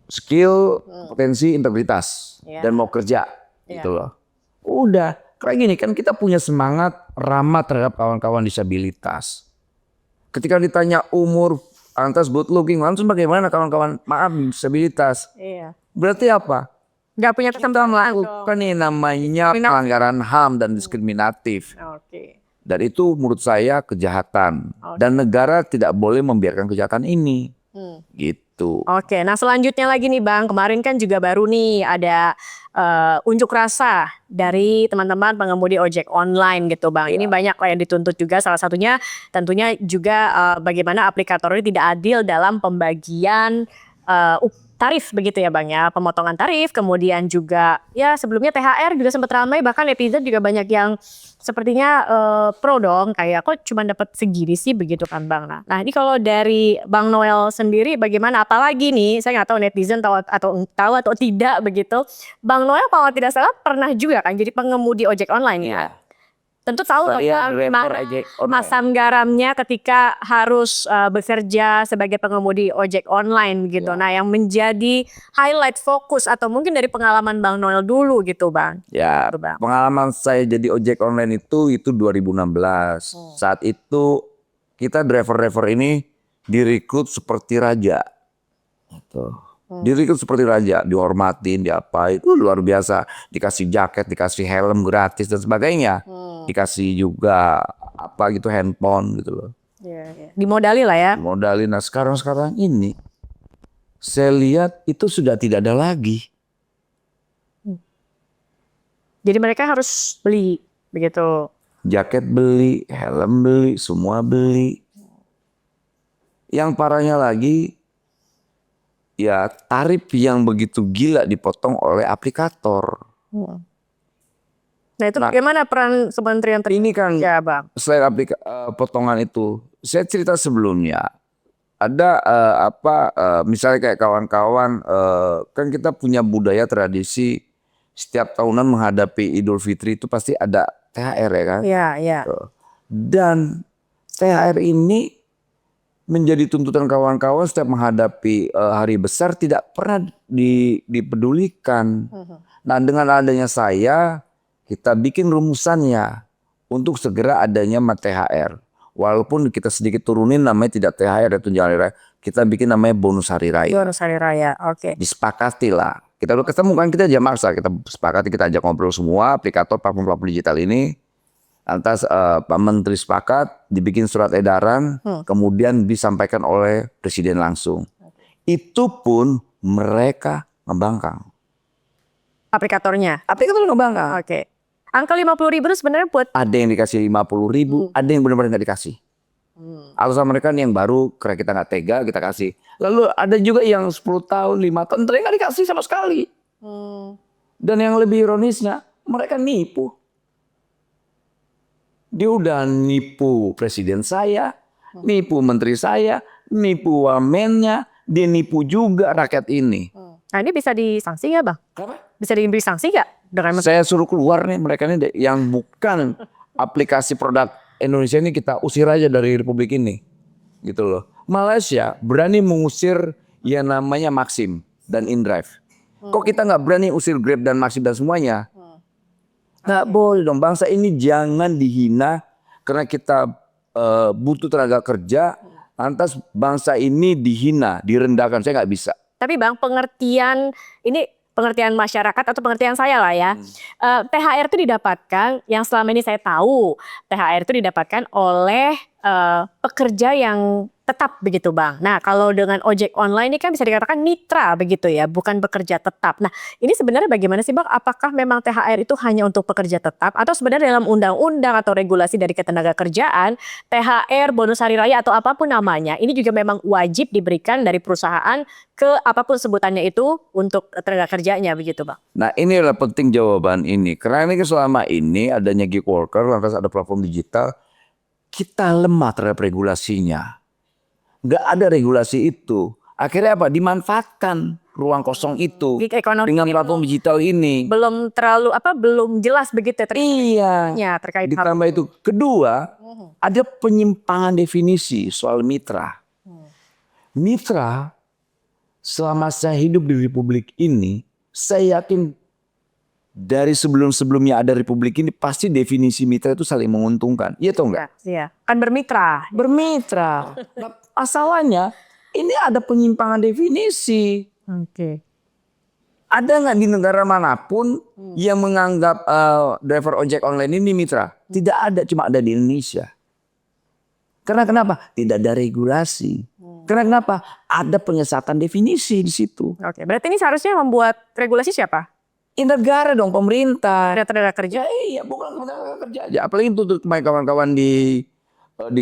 skill, potensi, integritas dan mau kerja gitu loh. Udah, kayak gini kan kita punya semangat ramah terhadap kawan-kawan disabilitas. Ketika ditanya umur, lantas good looking, langsung bagaimana kawan-kawan maaf disabilitas. Iya. Berarti apa? Nggak punya Kita kesempatan melakukan nih namanya pelanggaran HAM dan diskriminatif. Oke. Dan itu menurut saya kejahatan. Dan negara tidak boleh membiarkan kejahatan ini. Gitu. Oke, nah selanjutnya lagi nih Bang, kemarin kan juga baru nih ada unjuk rasa dari teman-teman pengemudi ojek online gitu Bang. Ini banyak lah yang dituntut juga, salah satunya tentunya juga bagaimana aplikator ini tidak adil dalam pembagian tarif begitu ya Bang ya, pemotongan tarif, kemudian juga ya sebelumnya THR juga sempat ramai, bahkan netizen juga banyak yang sepertinya pro dong, kayak kok cuma dapat segini sih begitu kan Bang. Nah ini kalau dari Bang Noel sendiri bagaimana, apalagi nih saya nggak tahu netizen tahu atau tidak begitu. Bang Noel kalau tidak salah pernah juga kan jadi pengemudi ojek online ya. Tentu tahu gimana masam garamnya ketika harus bekerja sebagai pengemudi ojek online gitu. Nah yang menjadi highlight fokus atau mungkin dari pengalaman Bang Noel dulu gitu Bang. Ya, Bang. pengalaman saya jadi ojek online itu 2016. Saat itu kita driver-driver ini direkrut seperti raja. Direkrut seperti raja, dihormatin, diapain, itu luar biasa. Dikasih jaket, dikasih helm gratis dan sebagainya. Dikasih juga apa gitu handphone gitu loh. Dimodali lah ya. Modalin. Nah sekarang ini saya lihat itu sudah tidak ada lagi. Jadi mereka harus beli begitu. Jaket beli, helm beli, semua beli. Yang parahnya lagi, ya tarif yang begitu gila dipotong oleh aplikator. Nah itu bagaimana peran Kementerian Ini kan ya Bang? selain potongan itu, saya cerita sebelumnya ada misalnya kayak kawan-kawan kan kita punya budaya tradisi setiap tahunan menghadapi Idul Fitri itu pasti ada THR ya kan? Iya, iya. Dan THR ini menjadi tuntutan kawan-kawan setiap menghadapi hari besar tidak pernah dipedulikan. Nah dengan adanya saya, kita bikin rumusannya untuk segera adanya THR. Walaupun kita sedikit turunin namanya tidak THR atau tunjangan hari raya, kita bikin namanya bonus hari raya. Bonus hari raya, oke. Disepakati lah. Kita udah ketemu kan, kita aja maksa, kita sepakati, kita ajak ngobrol semua aplikator platform digital ini. Lantas Pak Menteri sepakat, dibikin surat edaran, kemudian disampaikan oleh Presiden langsung. Itu pun mereka ngembangkang. Aplikatornya? Aplikator ngembangkang. Oke. Angka 50.000 itu sebenarnya buat? Ada yang dikasih 50.000, ada yang benar-benar nggak dikasih. Alasan mereka nih yang baru, karena kita nggak tega, kita kasih. Lalu ada juga yang 10 tahun, 5 tahun, ternyata nggak dikasih sama sekali. Dan yang lebih ironisnya, mereka nipu. Dia udah nipu presiden saya, nipu menteri saya, nipu wamennya, dia nipu juga rakyat ini. Nah ini bisa disanksi nggak Bang? Kenapa? Bisa diberi sanksi nggak? Saya suruh keluar nih mereka ini yang bukan aplikasi produk Indonesia ini, kita usir aja dari republik ini. Gitu loh. Malaysia berani mengusir yang namanya Maxim dan InDrive. Kok kita nggak berani usir Grab dan Maxim dan semuanya? Nggak boleh dong, bangsa ini jangan dihina karena kita butuh tenaga kerja, lantas bangsa ini dihina, direndahkan, saya nggak bisa. Tapi Bang, pengertian masyarakat atau pengertian saya lah ya, THR itu didapatkan, yang selama ini saya tahu, THR itu didapatkan oleh pekerja yang tetap begitu Bang. Nah kalau dengan ojek online ini kan bisa dikatakan mitra begitu ya, bukan pekerja tetap. Nah ini sebenarnya bagaimana sih Bang? Apakah memang THR itu hanya untuk pekerja tetap atau sebenarnya dalam undang-undang atau regulasi dari ketenagakerjaan, THR, bonus hari raya atau apapun namanya, ini juga memang wajib diberikan dari perusahaan ke apapun sebutannya itu untuk tenaga kerjanya begitu Bang? Nah ini adalah penting jawaban ini. Karena ini selama ini adanya gig worker, lantas ada platform digital, kita lemah terhadap regulasinya. Nggak ada regulasi itu. Akhirnya apa? Dimanfaatkan ruang kosong itu Gig ekonomi dengan platform digital ini. Belum terlalu belum jelas begitu Iya. terkait Ditambah itu. Kedua, ada penyimpangan definisi soal mitra. Mitra, selama saya hidup di republik ini, saya yakin dari sebelum-sebelumnya ada republik ini pasti definisi mitra itu saling menguntungkan. Iya atau enggak? Iya, kan bermitra. Bermitra. Masalahnya ini ada penyimpangan definisi. Oke. Ada nggak di negara manapun yang menganggap driver ojek online ini mitra? Tidak ada, cuma ada di Indonesia. Karena kenapa? Tidak ada regulasi. Karena kenapa? Ada penyesatan definisi di situ. Oke, berarti ini seharusnya membuat regulasi siapa? Negara dong, pemerintah. Ada tenaga kerja? Iya, bukan tenaga kerja aja. Apalagi untuk kawan-kawan di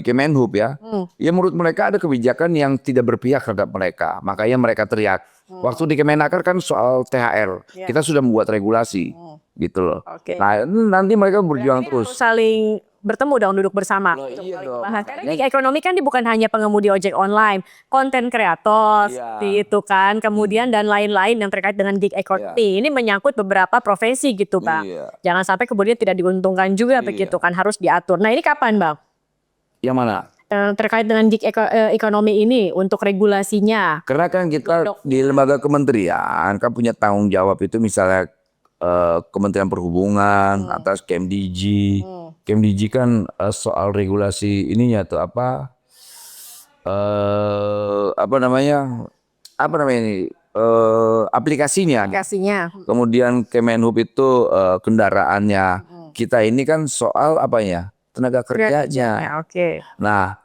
Kemenhub ya. Ya menurut mereka ada kebijakan yang tidak berpihak terhadap mereka. Makanya mereka teriak. Waktu di Kemenaker kan soal THR. Kita sudah membuat regulasi. Gitu loh. Oke. Nah nanti mereka berjuang terus. Harus saling bertemu dong, duduk bersama. Iya dong. Bahas. Karena gig ekonomi kan bukan hanya pengemudi ojek online, konten kreator seperti itu kan, kemudian dan lain-lain yang terkait dengan gig ekonomi. Ini menyangkut beberapa profesi gitu Bang. Jangan sampai kemudian tidak diuntungkan juga begitu kan, harus diatur. Nah ini kapan Bang? Yang mana? Terkait dengan gig ekonomi ini untuk regulasinya. Karena kan kita di lembaga kementerian kan punya tanggung jawab itu, misalnya Kementerian Perhubungan atas KMDG. KMDG kan soal regulasi ininya tuh apa namanya ini aplikasinya. Kemudian Kemenhub itu kendaraannya. Kita ini kan soal tenaga kerjanya. Nah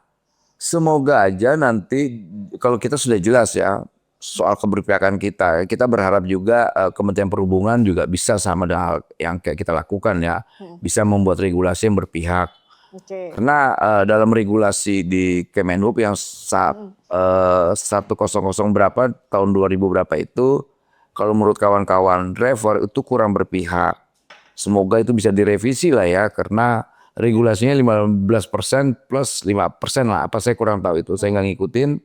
semoga aja nanti kalau kita sudah jelas ya soal keberpihakan kita berharap juga Kementerian Perhubungan juga bisa sama dengan hal yang kayak kita lakukan ya, bisa membuat regulasi yang berpihak. Karena dalam regulasi di Kemenhub yang 100 berapa tahun 2000 berapa itu, kalau menurut kawan-kawan driver itu kurang berpihak. Semoga itu bisa direvisi lah ya, karena regulasinya 15% plus 5% lah. Apa saya kurang tahu itu, saya nggak ngikutin.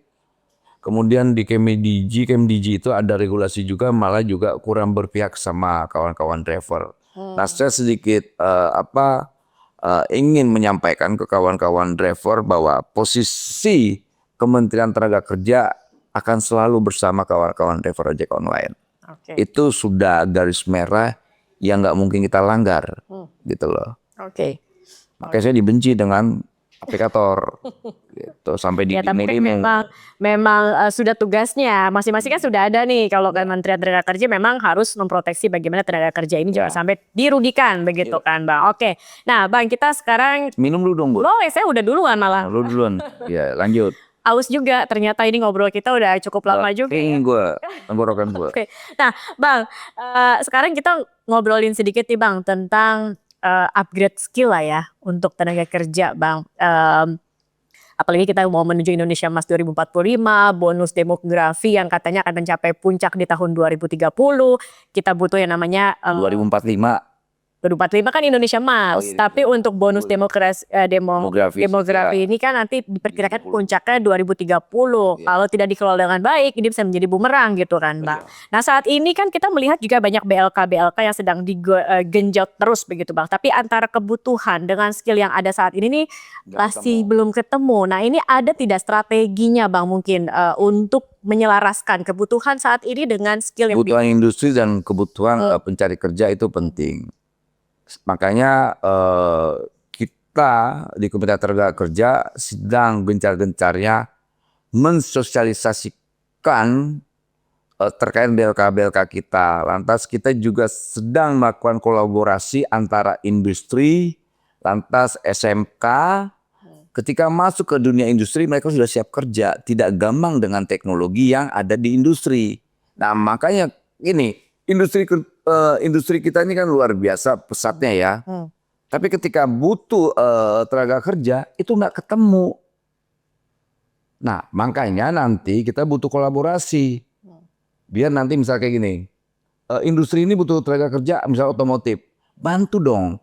Kemudian di Kemdigi itu ada regulasi juga, malah juga kurang berpihak sama kawan-kawan driver. Nah, saya sedikit ingin menyampaikan ke kawan-kawan driver bahwa posisi Kementerian Tenaga Kerja akan selalu bersama kawan-kawan driver ojek online. Itu sudah garis merah yang nggak mungkin kita langgar, gitu loh. Makanya saya dibenci dengan aplikator, gitu sampai di Ya tapi kan memang sudah tugasnya masing-masing kan sudah ada nih. Kalau Kementerian Tenaga Kerja memang harus memproteksi bagaimana tenaga kerja ini jangan sampai dirugikan begitu kan Bang. Oke, nah Bang kita sekarang minum dulu dong Bu. Boleh, saya udah duluan malah. Lu duluan, ya lanjut. Aus juga ternyata ini ngobrol kita udah cukup lama juga. Ini gue, tenggorokan gue. Oke, nah Bang sekarang kita ngobrolin sedikit nih Bang tentang upgrade skill lah ya untuk tenaga kerja Bang. Apalagi kita mau menuju Indonesia Emas 2045, bonus demografi yang katanya akan mencapai puncak di tahun 2030. Kita butuh yang namanya 2045. 2045 kan Indonesia Emas, tapi untuk bonus demografi ini kan nanti diperkirakan puncaknya 2030. Kalau tidak dikelola dengan baik, ini bisa menjadi bumerang gitu kan, Bang. Nah saat ini kan kita melihat juga banyak BLK yang sedang digenjot terus begitu, Bang. Tapi antara kebutuhan dengan skill yang ada saat ini nih masih belum ketemu. Nah ini ada tidak strateginya, Bang, mungkin untuk menyelaraskan kebutuhan saat ini dengan skill yang kebutuhan industri dan kebutuhan pencari kerja itu penting. Makanya kita di Kementerian Tenaga Kerja sedang gencar-gencarnya mensosialisasikan terkait BLK kita. Lantas kita juga sedang melakukan kolaborasi antara industri, lantas SMK. Ketika masuk ke dunia industri mereka sudah siap kerja, tidak gampang dengan teknologi yang ada di industri. Nah makanya ini industri kita ini kan luar biasa pesatnya ya. Tapi ketika butuh tenaga kerja itu nggak ketemu. Nah makanya nanti kita butuh kolaborasi. Biar nanti misal kayak gini, industri ini butuh tenaga kerja misal otomotif. Bantu dong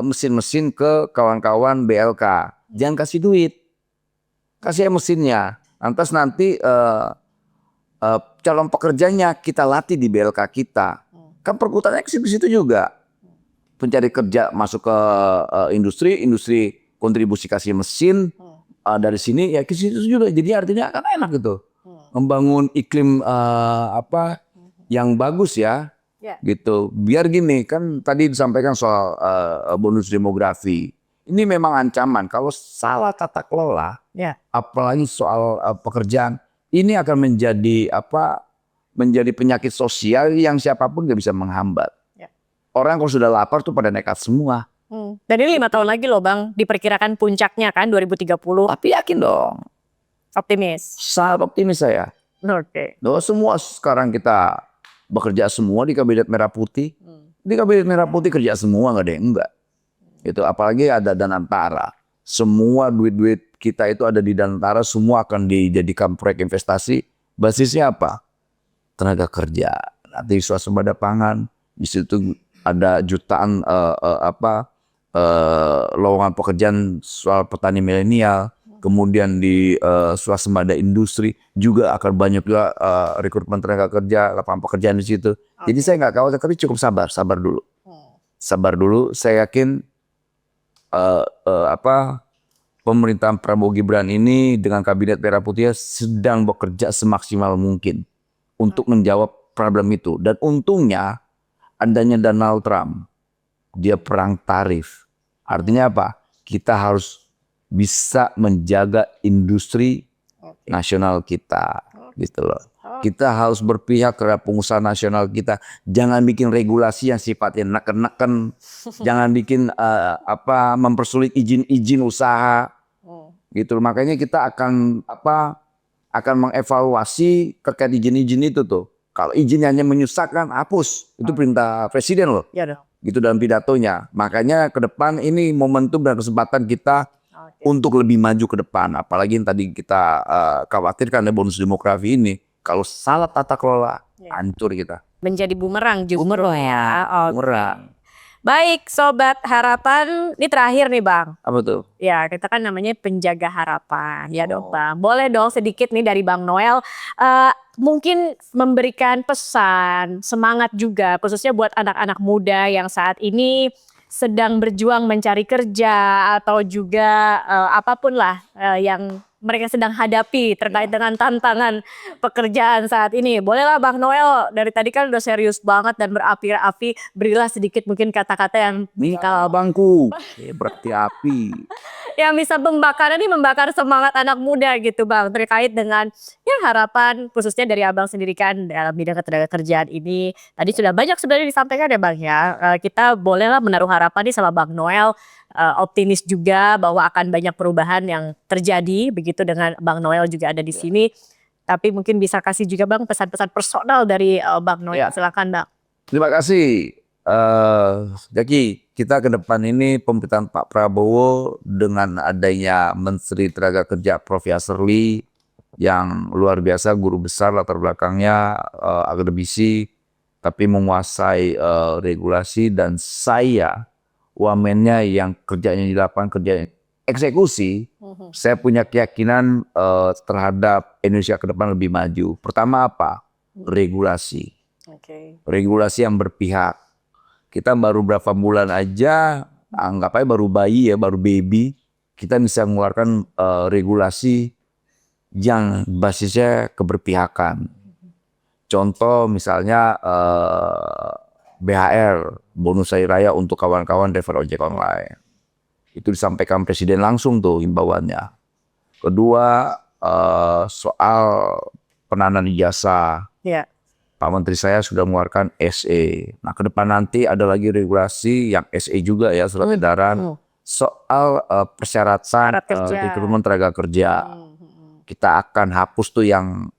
mesin-mesin ke kawan-kawan BLK. Jangan kasih duit. Kasih mesinnya. Lantas nanti calon pekerjanya kita latih di BLK kita. Kan perkutannya ke situ juga. Pencari kerja masuk ke industri kontribusi kasih mesin dari sini ya ke situ juga. Jadi artinya kan enak gitu. Membangun iklim yang bagus ya. Gitu. Biar gini kan tadi disampaikan soal bonus demografi. Ini memang ancaman kalau salah tata kelola. Apalagi soal pekerjaan. Ini akan menjadi penyakit sosial yang siapapun gak bisa menghambat. Orang kalau sudah lapar tuh pada nekat semua. Dan ini 5 tahun lagi loh Bang, diperkirakan puncaknya kan 2030. Tapi yakin dong. Optimis. Sangat optimis saya. Semua sekarang kita bekerja semua di Kabinet Merah Putih. Di Kabinet Merah Putih kerja semua gak ada yang enggak. Itu apalagi ada Danantara. Semua duit-duit kita itu ada di Danantara, semua akan dijadikan proyek investasi. Basisnya apa? Tenaga kerja. Nanti swasembada pangan. Di situ ada jutaan lowongan pekerjaan soal petani milenial. Kemudian di swasembada industri juga akan banyak juga rekrutmen tenaga kerja, lapangan pekerjaan di situ. Jadi saya nggak khawatir, tapi cukup sabar dulu. Sabar dulu. Saya yakin pemerintahan Prabowo Gibran ini dengan Kabinet Merah Putih sedang bekerja semaksimal mungkin untuk menjawab problem itu. Dan untungnya adanya Donald Trump, dia perang tarif. Artinya apa? Kita harus bisa menjaga industri nasional kita, gitu loh. Kita harus berpihak terhadap pengusaha nasional kita. Jangan bikin regulasi yang sifatnya neken-neken. Jangan bikin mempersulit izin usaha. Gitu. Makanya kita akan mengevaluasi terkait izin itu tuh. Kalau izinnya hanya menyusahkan, hapus. Itu perintah presiden loh. Gitu dalam pidatonya. Makanya ke depan ini momentum dan kesempatan kita untuk lebih maju ke depan. Apalagi yang tadi kita khawatirkan ada bonus demografi ini. Kalau salah tata kelola, hancur kita. Menjadi bumerang juga. Bumerang. Baik, Sobat Harapan, ini terakhir nih Bang. Apa tuh? Ya, kita kan namanya penjaga harapan, ya dong Bang. Boleh dong sedikit nih dari Bang Noel, mungkin memberikan pesan, semangat juga, khususnya buat anak-anak muda yang saat ini sedang berjuang mencari kerja atau juga apapun lah yang mereka sedang hadapi terkait dengan tantangan pekerjaan saat ini. Bolehlah Bang Noel, dari tadi kan udah serius banget dan berapi-api, berilah sedikit mungkin kata-kata yang Nih abangku, berarti api. yang bisa membakar semangat anak muda gitu Bang, terkait dengan ya harapan khususnya dari Abang sendiri kan dalam bidang ketenagakerjaan ini. Tadi sudah banyak sebenarnya disampaikan ya Bang ya. Kita bolehlah menaruh harapan nih sama Bang Noel, optimis juga bahwa akan banyak perubahan yang terjadi begitu dengan Bang Noel juga ada di sini. Tapi mungkin bisa kasih juga Bang pesan-pesan personal dari Bang Noel. Silakan Bang. Terima kasih. Jaki, kita ke depan ini pemerintahan Pak Prabowo dengan adanya Menteri Tenaga Kerja Prof. Yasserli yang luar biasa, guru besar latar belakangnya, akademisi, tapi menguasai regulasi, dan saya wamennya yang kerjanya di lapangan, kerja eksekusi. Saya punya keyakinan terhadap Indonesia ke depan lebih maju. Pertama apa? Regulasi. Regulasi yang berpihak. Kita baru berapa bulan aja, anggap aja baru bayi ya, baru baby, kita bisa mengeluarkan regulasi yang basisnya keberpihakan. Contoh misalnya BHR, bonus hari raya untuk kawan-kawan driver ojek online. Itu disampaikan Presiden langsung tuh himbauannya. Kedua, soal penanaman ijazah. Ya. Pak Menteri saya sudah mengeluarkan SE. Nah, ke depan nanti ada lagi regulasi yang SE juga ya, surat edaran soal persyaratan rekrutmen tenaga kerja. Kita akan hapus tuh yang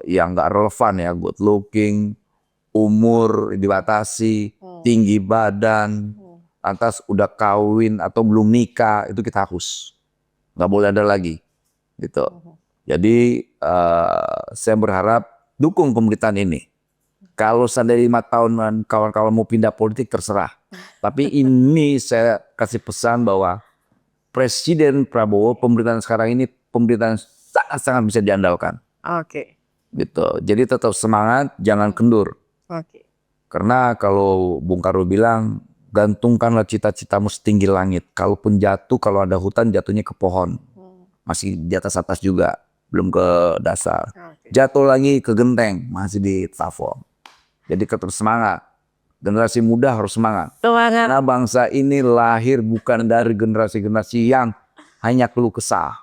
nggak relevan ya, good looking, umur dibatasi, tinggi badan, lantas udah kawin atau belum nikah, itu kita hapus. Nggak boleh ada lagi, gitu. Jadi saya berharap dukung pemerintahan ini. Kalau seandainya 5 tahunan kawan-kawan mau pindah politik terserah. Tapi ini saya kasih pesan bahwa Presiden Prabowo, pemerintahan sekarang ini pemerintahan sangat-sangat bisa diandalkan. Oke. Gitu. Jadi tetap semangat, jangan kendur. Oke. Karena kalau Bung Karno bilang, gantungkanlah cita-citamu setinggi langit. Kalaupun jatuh, kalau ada hutan jatuhnya ke pohon. Masih di atas-atas juga, belum ke dasar. Jatuh lagi ke genteng, masih di plafon. Jadi tetap semangat. Generasi muda harus semangat. Karena bangsa ini lahir bukan dari generasi-generasi yang hanya keluh kesah.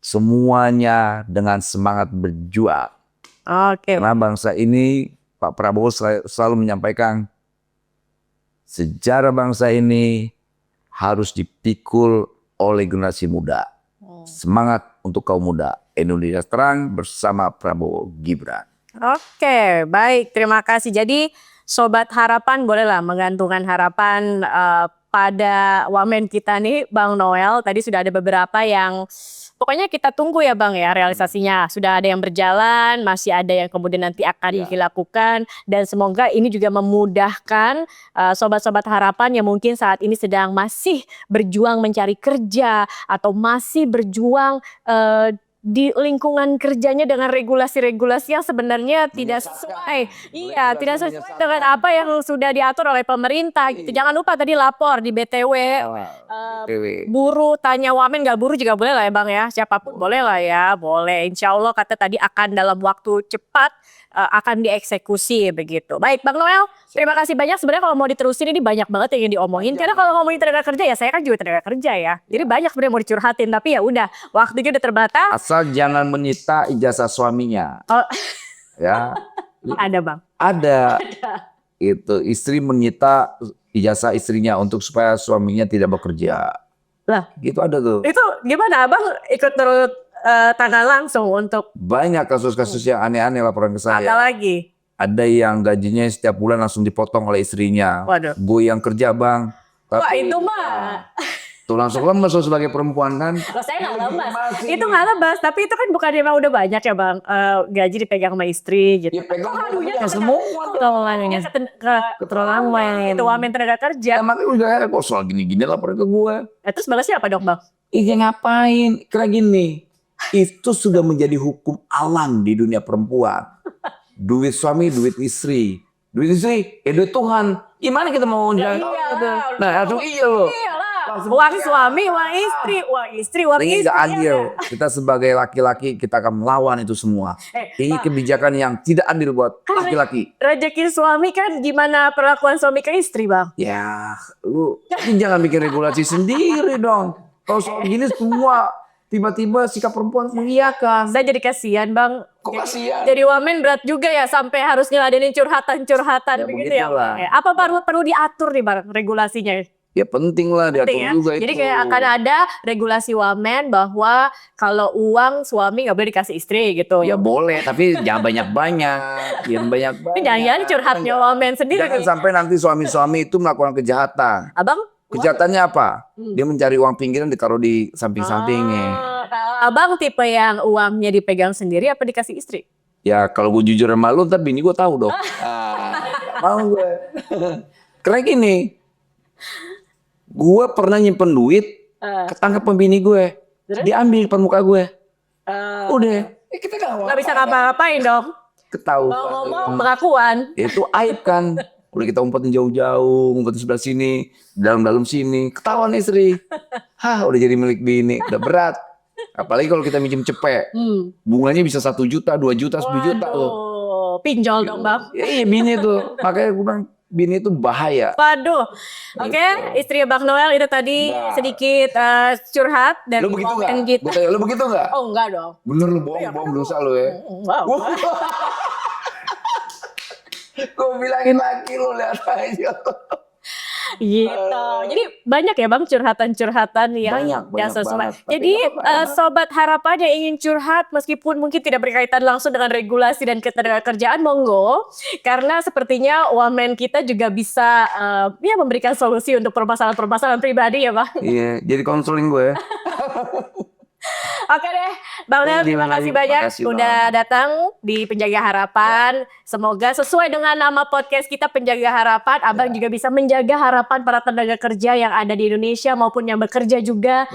Semuanya dengan semangat berjuang. Karena bangsa ini, Pak Prabowo selalu menyampaikan, sejarah bangsa ini harus dipikul oleh generasi muda. Semangat untuk kaum muda. Indonesia terang bersama Prabowo Gibran. Oke, baik, terima kasih. Jadi Sobat Harapan bolehlah menggantungkan harapan pada wamen kita nih Bang Noel. Tadi sudah ada beberapa yang pokoknya kita tunggu ya Bang ya realisasinya. Sudah ada yang berjalan, masih ada yang kemudian nanti akan dilakukan. Dan semoga ini juga memudahkan sobat-sobat harapan yang mungkin saat ini sedang masih berjuang mencari kerja atau masih berjuang di lingkungan kerjanya dengan regulasi-regulasi yang sebenarnya tidak sesuai. Iya, tidak sesuai dengan apa yang sudah diatur oleh pemerintah gitu. Jangan lupa tadi lapor di BTW. Buruh tanya wamen, nggak buruh juga boleh lah ya Bang ya. Siapapun boleh lah ya, boleh. Insya Allah kata tadi akan dalam waktu cepat akan dieksekusi begitu. Baik Bang Noel, terima kasih banyak. Sebenarnya kalau mau diterusin ini banyak banget yang diomongin. Karena kalau ngomongin tenaga kerja ya saya kan juga tenaga kerja ya. Jadi banyak sebenarnya mau dicurhatin, tapi ya udah waktunya udah terbatas. Asal jangan menyita ijazah suaminya. Ya. Ada Bang. Ada. Itu istri menyita ijazah istrinya untuk supaya suaminya tidak bekerja. Lah, gitu ada tuh. Itu gimana Abang ikut turut tangan langsung untuk banyak kasus-kasus yang aneh-aneh laporan ke saya. Ada lagi? Ada yang gajinya setiap bulan langsung dipotong oleh istrinya. Waduh. Gue yang kerja Bang. Wah itu mah Tuh langsung lemes lo sebagai perempuan kan. Kalau saya nggak lemas. Itu nggak lemas, tapi itu kan bukan emang udah banyak ya bang, gaji dipegang sama istri gitu. Ya pegang Aduhnya semua. keterlaluannya keterlaluan itu wamen tenaga kerja. Makanya udah kok soal gini-gini lapor ke gue. Terus balasnya apa dong bang? Iya ngapain? Kira gini, itu sudah menjadi hukum alam di dunia perempuan. Duit suami, duit istri. Duit istri, duit Tuhan. Gimana kita mau jalan? Nah, langsung iya loh. Uang suami, uang istri, uang istri, uang Ini istri. gak adil. Kita sebagai laki-laki kita akan melawan itu semua. Ini kebijakan yang tidak adil buat laki-laki. Rezeki suami kan gimana perlakuan suami ke istri bang? Ya, lu jangan bikin regulasi sendiri dong. Kalau soal gini semua tiba-tiba sikap perempuan mengiyakan. Saya jadi kasihan bang. Kok kasihan? Jadi wamen berat juga ya sampai harus ngeladenin curhatan-curhatan Ya, begitu ya. begitulah. Bang? Apa perlu diatur nih bang regulasinya? Ya penting lah diatur Penting ya. juga Jadi itu. kayak akan ada regulasi wamen bahwa kalau uang suami nggak boleh dikasih istri gitu. Ya boleh, tapi jangan banyak-banyak. Jangan banyak-banyak. Tapi jangan-jangan curhatnya wamen sendiri. Jangan sampai nanti suami-suami itu melakukan kejahatan. Abang? Kejahatannya apa? Dia mencari uang pinggiran ditaruh di samping-sampingnya. Abang tipe yang uangnya dipegang sendiri apa dikasih istri? Ya kalau gue jujur sama lu ntar bini gue tahu dong. Mau gue. Karena gini, gue pernah nyimpen duit, ketangkep bini gue, diambil depan muka gue. Udah, kita Nggak bisa ngapa-ngapain dong. ketahuan. Ngomong pengakuan. Itu aib kan. Udah kita umpetin jauh-jauh, umpetin sebelah sini, dalam-dalam sini, ketahuan istri. Hah, udah jadi milik bini, udah berat. Apalagi kalau kita minjem cepet, bunganya bisa 1 juta, 2 juta, 10 juta loh. Pinjol dong bang. Ya, iya bini tuh, makanya gue bilang bini itu bahaya. Waduh, oke, istri Bang Noel itu tadi sedikit curhat dan Lu begitu nggak? gitu. Gue tanya, lu begitu nggak? Oh enggak dong. Bener lu bohong dosa lu ya. Wow. Gue bilangin lagi lu lihat aja. Gitu. Jadi banyak ya Bang curhatan-curhatan yang Banyak sesuai. banget. Jadi sobat harapan yang ingin curhat meskipun mungkin tidak berkaitan langsung dengan regulasi dan ketenagakerjaan monggo, karena sepertinya wamen kita juga bisa ya memberikan solusi untuk permasalahan-permasalahan pribadi ya Bang. Iya, jadi konseling gue ya. Oke deh, Bang Nel, terima kasih banyak udah datang di Penjaga Harapan. Semoga sesuai dengan nama podcast kita Penjaga Harapan, Abang juga bisa menjaga harapan para tenaga kerja yang ada di Indonesia maupun yang bekerja juga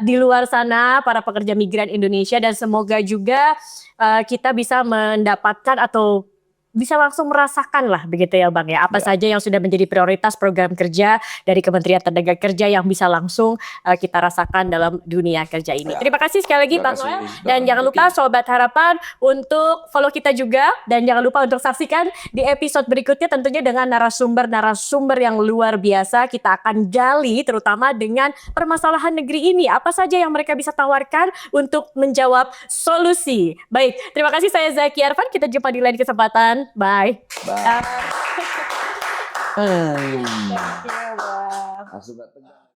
di luar sana, para pekerja migran Indonesia, dan semoga juga kita bisa mendapatkan atau bisa langsung merasakan lah begitu ya Bang ya, apa saja yang sudah menjadi prioritas program kerja dari Kementerian Tenaga Kerja yang bisa langsung kita rasakan dalam dunia kerja ini. Terima kasih sekali lagi Bang Noel, dan jangan lupa Sobat Harapan untuk follow kita juga, dan jangan lupa untuk saksikan di episode berikutnya tentunya dengan narasumber-narasumber yang luar biasa. Kita akan gali terutama dengan permasalahan negeri ini, apa saja yang mereka bisa tawarkan untuk menjawab solusi. Baik, terima kasih, saya Zaki Arfan, kita jumpa di lain kesempatan. Bye. Bye.